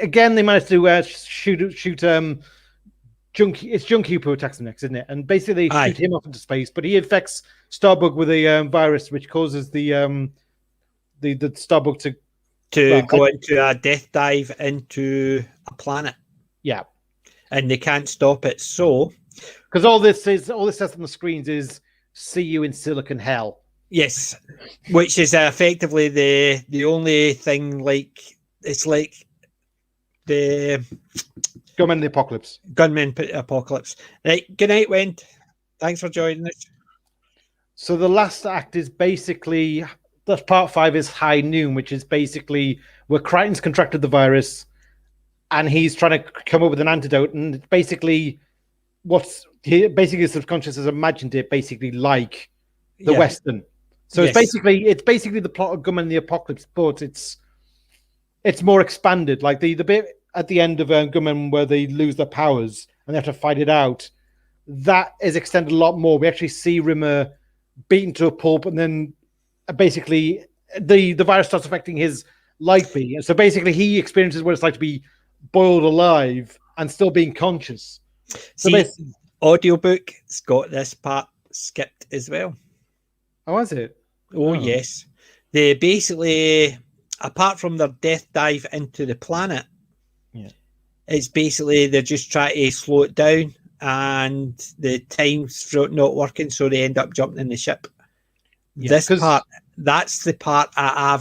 again they manage to shoot Junkie. It's Junkheap who attacks them next, isn't it? And basically they shoot him off into space, but he infects Starbug with a virus, which causes the Starbug to go into a death dive into a planet. Yeah, and they can't stop it. So, because all this says on the screens is "See you in Silicon Hell." Yes, which is effectively the only thing it's like the Gunmen the Apocalypse. Gunmen Apocalypse. Right. Good night, Wend. Thanks for joining us. So the last act is basically that part 5 is High Noon, which is basically where Crichton's contracted the virus and he's trying to come up with an antidote. And basically, his subconscious has imagined it basically like the Western. So it's basically the plot of Gunmen the Apocalypse, but it's more expanded. Like the bit at the end of Gunmen where they lose their powers and they have to fight it out, that is extended a lot more. We actually see Rimmer beaten to a pulp, and then basically the virus starts affecting his life being. And so basically he experiences what it's like to be boiled alive and still being conscious. See, audiobook's got this part skipped as well. Oh, is it? Oh, yes. They basically, apart from their death dive into the planet, it's basically they're just trying to slow it down, and the time's not working, so they end up jumping in the ship. This part, that's the part I'm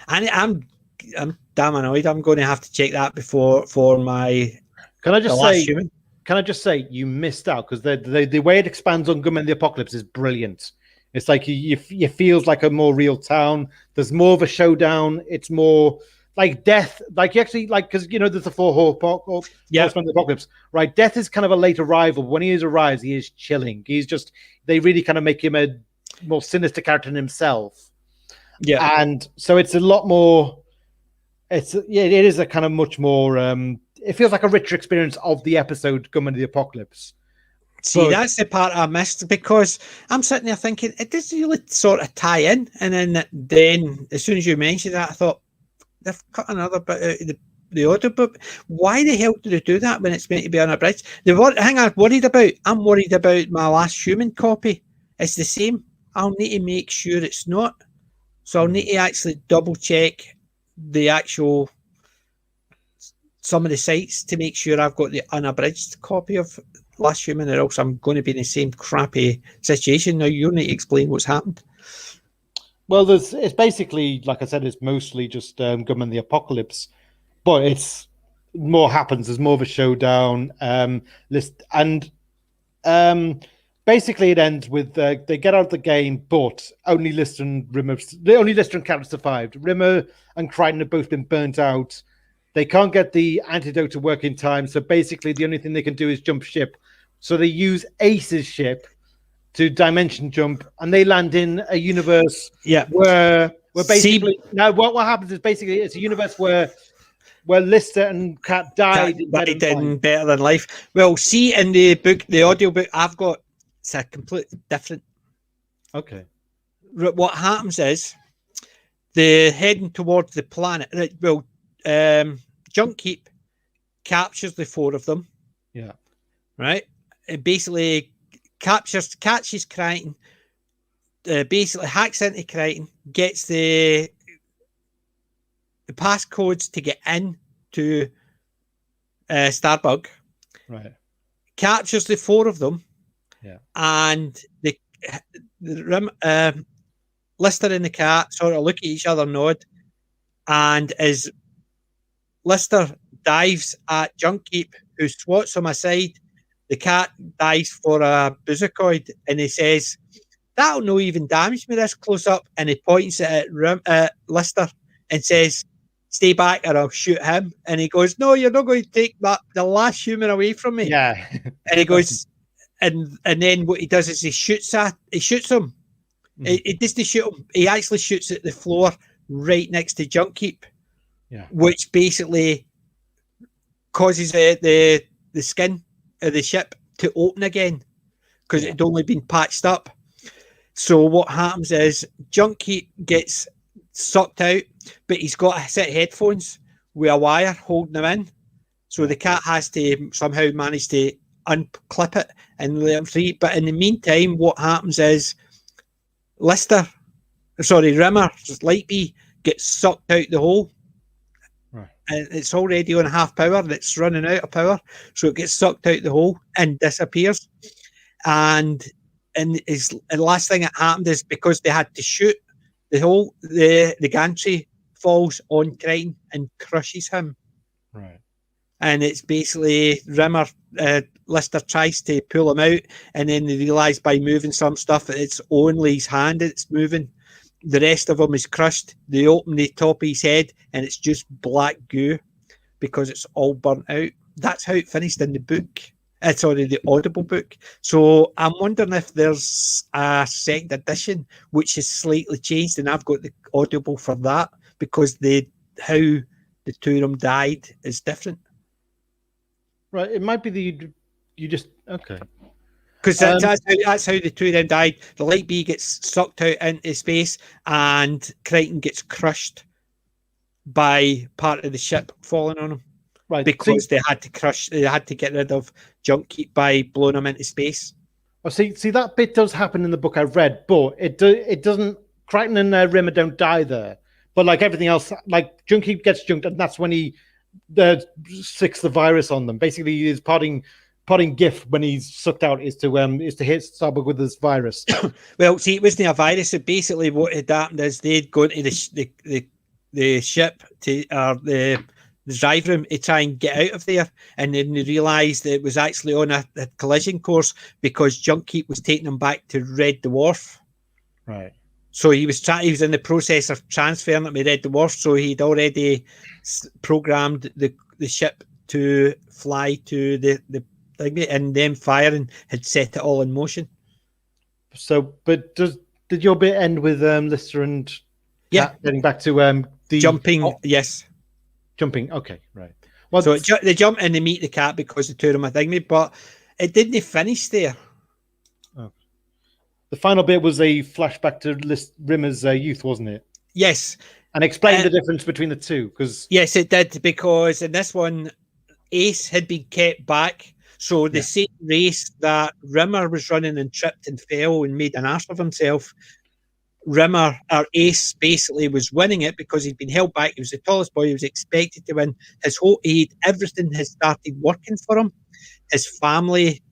damn annoyed. I'm going to have to check that for my. Can I just say you missed out, because the way it expands on Gunmen the Apocalypse is brilliant. It's like it feels like a more real town. There's more of a showdown. It's more like Death. Like you actually because there's the four Horsemen of the Apocalypse, right? Death is kind of a late arrival. When he arrives, he is chilling. They really kind of make him a more sinister character than himself. Yeah, and so it's a lot more. It is a kind of much more. It feels like a richer experience of the episode Gunmen the Apocalypse. See, that's the part I missed, because I'm sitting there thinking it doesn't really sort of tie in, and then as soon as you mentioned that, I thought they've cut another bit out of the audiobook. Why the hell do they do that when it's meant to be on a bridge? I'm worried about my Last Human copy. It's the same. I'll need to make sure it's not. So I'll need to actually double check the actual some of the sites to make sure I've got the unabridged copy of Last Human, or else I'm going to be in the same crappy situation. Now you need to explain what's happened. Well, it's basically, like I said, it's mostly just Gunman the Apocalypse, but it's more happens. There's more of a showdown list, and basically it ends with they get out of the game, but only Lister and Captain survived. Rimmer and Crichton have both been burnt out. They can't get the antidote to work in time, so basically the only thing they can do is jump ship. So they use Ace's ship to dimension jump, and they land in a universe where basically now what happens is basically it's a universe where Lister and Cat died in Better Than Life. Well, see, in the book, the audiobook I've got, it's a completely different. Okay. What happens is they're heading towards the planet. Well, Junkkeep captures the four of them. Yeah. Right? It basically catches Crichton, basically hacks into Crichton, gets the passcodes to get in to Starbug. Right. Captures the four of them. Yeah. And Lister and the cat sort of look at each other, nod, and as Lister dives at Junkkeep, who swats him aside, the cat dives for a boozacoid, and he says, "That'll no even damage me this close up," and he points it at Lister and says, "Stay back or I'll shoot him." And he goes, "No, you're not going to take the last human away from me." Yeah. And he goes, and then what he does is he shoots him. He doesn't shoot him. He actually shoots at the floor right next to Junkkeep. Yeah. Which basically causes the skin of the ship to open again because it had only been patched up. So what happens is Junkkeep gets sucked out, but he's got a set of headphones with a wire holding him in. So the cat has to somehow manage to unclip it and let him free. But in the meantime, what happens is Rimmer, Lightbee, gets sucked out the hole. Right. And it's already on half power, and it's running out of power. So it gets sucked out the hole and disappears. And the last thing that happened is because they had to shoot the hole, the gantry falls on Crichton and crushes him. Right. And it's basically Rimmer, Lister tries to pull him out, and then they realise by moving some stuff, it's only his hand that's moving. The rest of him is crushed. They open the top of his head, and it's just black goo because it's all burnt out. That's how it finished in the book. The audible book. So I'm wondering if there's a second edition which is slightly changed, and I've got the audible for that because how the two of them died is different. Right. It might be you just okay. Because that's how the two of them died. The Lightbee gets sucked out into space, and Crichton gets crushed by part of the ship falling on him. Right. Because they had to get rid of Junkkeep by blowing him into space. Oh, see that bit does happen in the book I've read, but it doesn't. Crichton and Rimmer don't die there, but like everything else, like Junkkeep gets junked, and that's when he sicks the virus on them. Basically, his parting gift when he's sucked out is to hit Starbug with this virus. Well, see, it wasn't a virus. So basically, what had happened is they'd gone to the ship to the drive room to try and get out of there, and then they realised that it was actually on a collision course because Junkkeep was taking them back to Red Dwarf. Right. So he was in the process of transferring it to Red Dwarf, so he'd already programmed the ship to fly to the thing, and them firing had set it all in motion. So, but did your bit end with Lister and Cat getting back to the jumping? Yes. Jumping, okay, right. Well, so they jump and they meet the cat because the two of them are thingy, but it didn't finish there. Oh. The final bit was a flashback to Rimmer's youth, wasn't it? Yes. And explain the difference between the two. Yes, it did, because in this one, Ace had been kept back. So the same race that Rimmer was running and tripped and fell and made an ass of himself, Rimmer, our Ace, basically was winning it because he'd been held back. He was the tallest boy. He was expected to win. Everything had started working for him. His family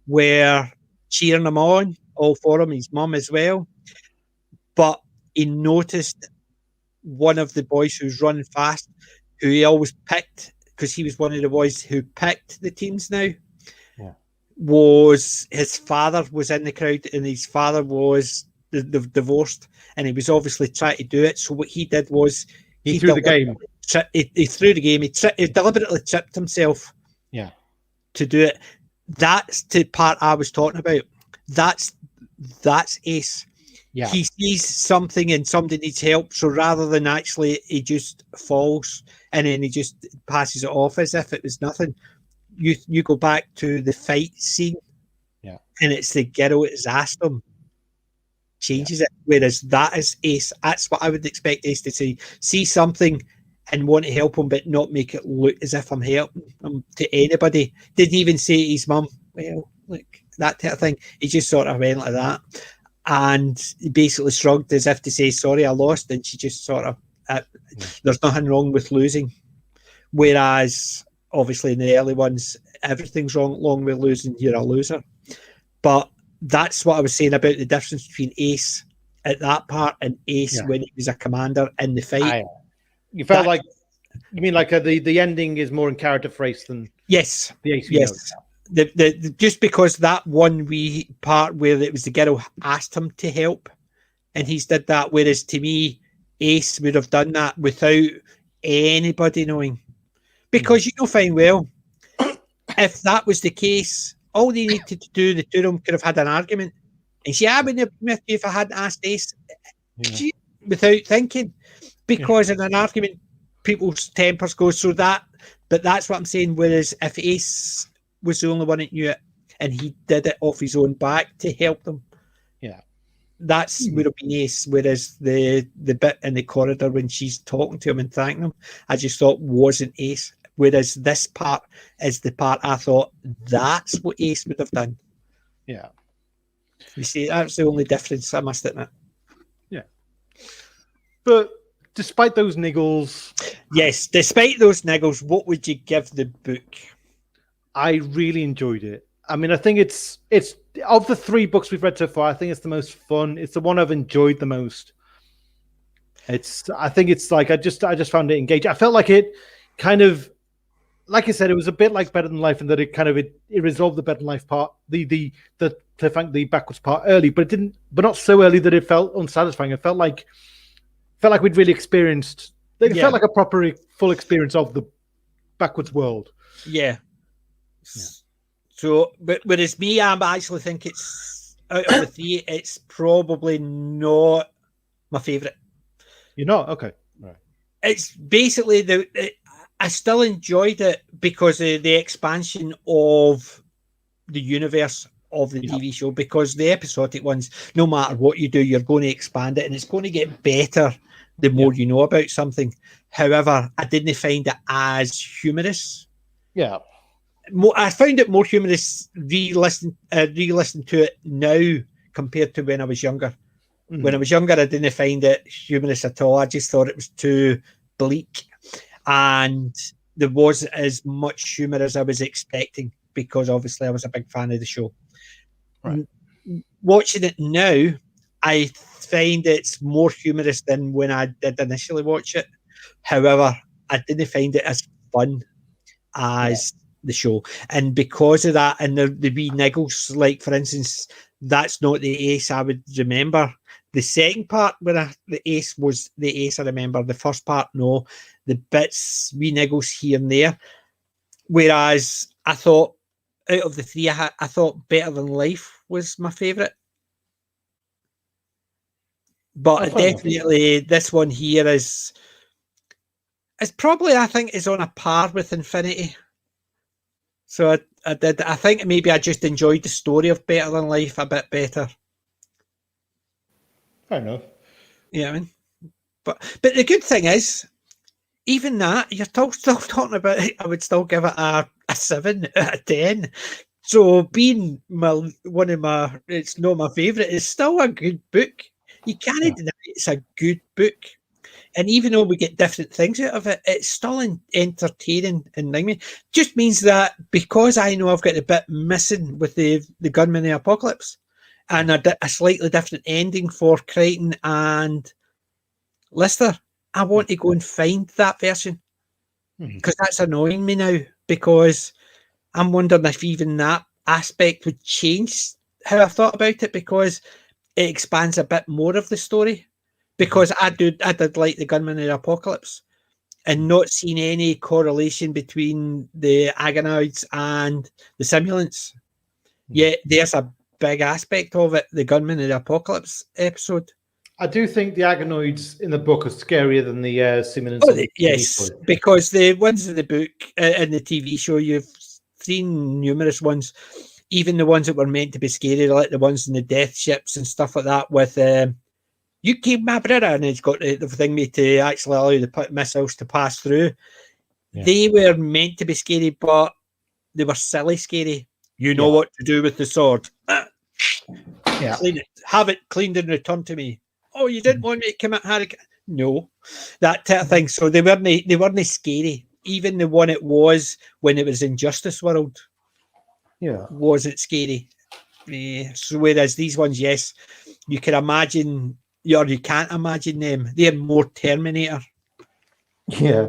were cheering him on, all for him, his mum as well. But he noticed one of the boys who's running fast, who he always picked, because he was one of the boys who picked the teams now, was his father was in the crowd, and his father was divorced, and he was obviously trying to do it. So what he did was he threw the game. He threw the game. He deliberately tripped himself. Yeah, to do it. That's the part I was talking about. That's Ace. Yeah, he sees something and somebody needs help, so rather than actually, he just falls and then he just passes it off as if it was nothing. You go back to the fight scene, and it's the girl that's asked him, changes it. Whereas that is Ace. That's what I would expect Ace to see something and want to help him, but not make it look as if I'm helping him to anybody. Didn't even say to his mum, well, like that type of thing. He just sort of went like that. And he basically shrugged as if to say, sorry, I lost. And she just sort of, there's nothing wrong with losing. Whereas, obviously, in the early ones, everything's wrong with losing. You're a loser. But that's what I was saying about the difference between Ace at that part and Ace when he was a commander in the fight. You felt like, you mean like the ending is more in character for Ace than the Ace? Yes. Just because that one wee part where it was the girl asked him to help, and he's did that. Whereas to me, Ace would have done that without anybody knowing, because you know fine well, if that was the case, all they needed to do, the two of them could have had an argument, and I wouldn't have met you if I hadn't asked Ace, without thinking, because in an argument, people's tempers go so that. But that's what I'm saying. Whereas if Ace was the only one that knew it, and he did it off his own back to help them, that's would have been Ace. Whereas the bit in the corridor when she's talking to him and thanking him, I just thought wasn't Ace. Whereas this part is the part I thought that's what Ace would have done. Yeah. You see, that's the only difference, I must admit. Yeah. But despite those niggles... Yes, despite those niggles, what would you give the book? I really enjoyed it. I mean, I think it's of the 3 books we've read so far, I think it's the most fun. It's the one I've enjoyed the most. I think it's like I just found it engaging. I felt like it kind of, like I said, it was a bit like Better Than Life in that it resolved the Better Than Life part, the backwards part early, but not so early that it felt unsatisfying. It felt like we'd really experienced. It felt like a proper full experience of the backwards world. Yeah. So, but whereas me, I actually think it's out of the 3, it's probably not my favourite. You're not? Okay. Right. It's basically I still enjoyed it because of the expansion of the universe of the TV show, because the episodic ones, no matter what you do, you're going to expand it and it's going to get better the more you know about something. However, I didn't find it as humorous. Yeah. I found it more humorous re-listen to it now compared to when I was younger. Mm-hmm. When I was younger, I didn't find it humorous at all. I just thought it was too bleak, and there wasn't as much humor as I was expecting, because obviously I was a big fan of the show. Right. Watching it now, I find it's more humorous than when I did initially watch it. However, I didn't find it as fun as the show, and because of that, and the wee niggles, like for instance, that's not the Ace I would remember. The second part where the Ace was the Ace I remember. The first part, no. The bits, wee niggles here and there. Whereas I thought out of the 3, I thought Better Than Life was my favourite. But definitely this one here is probably, I think, is on a par with Infinity. So I think maybe I just enjoyed the story of Better Than Life a bit better. Fair enough. Yeah, I mean, but the good thing is, even that, you're still talking about it, I would still give it a 7 out of 10. So being it's not my favourite, it's still a good book. You can't deny it's a good book. And even though we get different things out of it, it's still entertaining and me. Just means that because I know I've got a bit missing with the Gunman of the Apocalypse and a slightly different ending for Crichton and Lister, I want to go and find that version because that's annoying me now, because I'm wondering if even that aspect would change how I thought about it, because it expands a bit more of the story. Because I did like the Gunman of the Apocalypse, and not seeing any correlation between the Agonoids and the Simulants. Yet there's a big aspect of it, the Gunman of the Apocalypse episode. I do think the Agonoids in the book are scarier than the Simulants. Oh, yes, because the ones in the book and the TV show, you've seen numerous ones, even the ones that were meant to be scary, like the ones in the death ships and stuff like that with... you killed my brother, and it's got the thing me to actually allow the missiles to pass through. Yeah. They were meant to be scary, but they were silly scary. You know what to do with the sword. Clean it. Have it cleaned and returned to me. Oh, you didn't want me to come at Harry? No, that type of thing. So they weren't scary. Even the one it was when it was in Justice World, wasn't scary. So whereas these ones, yes, you can imagine. Or you can't imagine them. They're more Terminator. Yeah.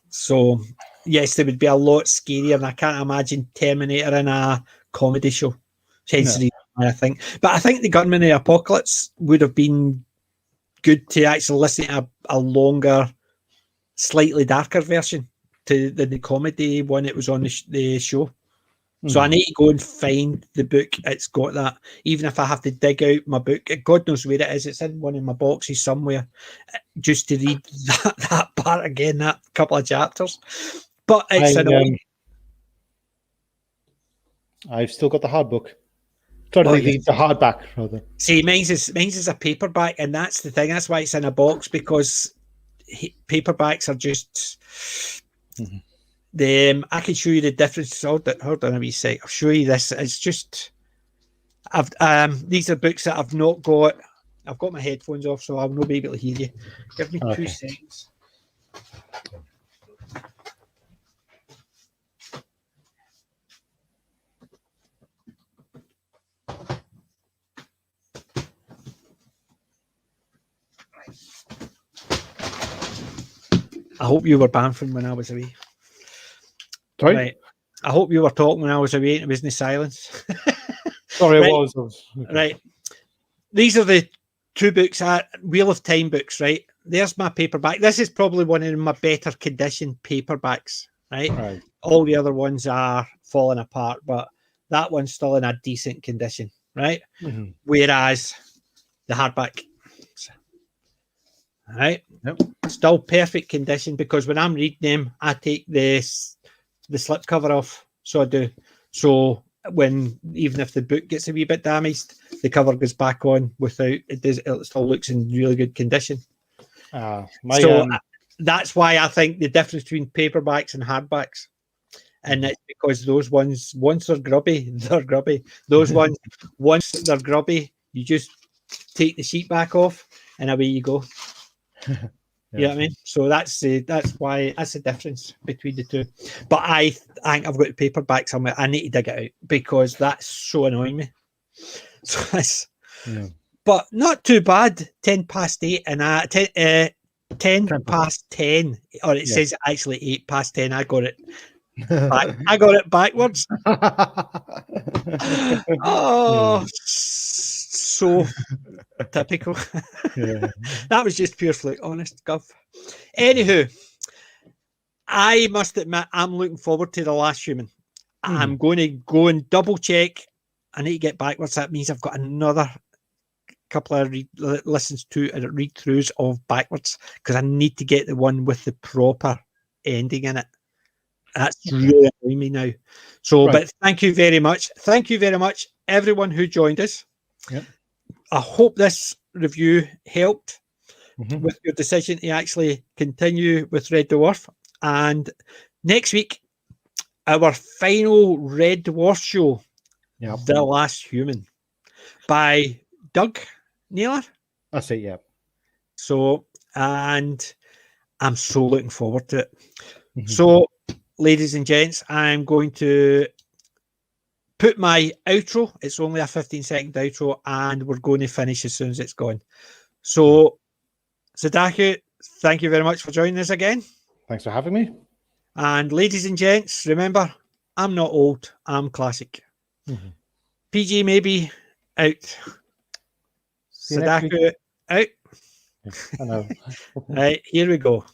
So, yes, they would be a lot scarier, and I can't imagine Terminator in a comedy show. Hence the reason I think. But I think the Gunman of the Apocalypse would have been good to actually listen to a longer, slightly darker version to the comedy when it was on the show. So I need to go and find the book. It's got that. Even if I have to dig out my book, God knows where it is. It's in one of my boxes somewhere, just to read that part again, that couple of chapters. But it's annoying. I've still got the hard book. Sorry, the hardback, rather. See, mine's is a paperback, and that's the thing. That's why it's in a box, because paperbacks are just... I can show you the difference. Hold on a wee sec. I'll show you this. It's just these are books that I've not got. I've got my headphones off, so I'll not be able to hear you. Give me 2 seconds. I hope you were bamfing when I was away. Sorry? Right. I hope you were talking when I was away and it wasn't silence. Sorry, right. I was. Okay. Right. These are the 2 books, Wheel of Time books, right? There's my paperback. This is probably one of my better condition paperbacks, right? All the other ones are falling apart, but that one's still in a decent condition, right? Whereas the hardback, right? Still perfect condition, because when I'm reading them, I take the slipcover off. So I do. So even if the book gets a wee bit damaged, the cover goes back on without it still looks in really good condition. That's why I think the difference between paperbacks and hardbacks, and it's because those ones, once they're grubby, they're grubby. Those ones, once they're grubby, you just take the sheet back off and away you go. You know what I mean? So that's why that's the difference between the two. But I think I've got the paperback somewhere. I need to dig it out, because that's so annoying me. So that's, but not too bad. 10:08 and 10 past 10, or it says actually 8 past 10. I got it. I got it backwards. So typical. That was just pure fluke, honest Gov. Anywho, I must admit, I'm looking forward to The Last Human. I'm going to go and double check. I need to get backwards. That means I've got another couple of listens to and read throughs of backwards, because I need to get the one with the proper ending in it. That's really annoying me now. So, but thank you very much. Thank you very much, everyone who joined us. I hope this review helped with your decision to actually continue with Red Dwarf. And next week, our final Red Dwarf show, The Last Human, by Doug Naylor. That's it, yeah. So, and I'm so looking forward to it. Mhm. So, ladies and gents, I'm going to put my outro. It's only a 15-second outro, and we're going to finish as soon as it's gone. So, Sadaku, thank you very much for joining us again. Thanks for having me. And ladies and gents, remember, I'm not old, I'm classic. Mhm. PG maybe out. See you next Sadaku out. I know. Right, here we go.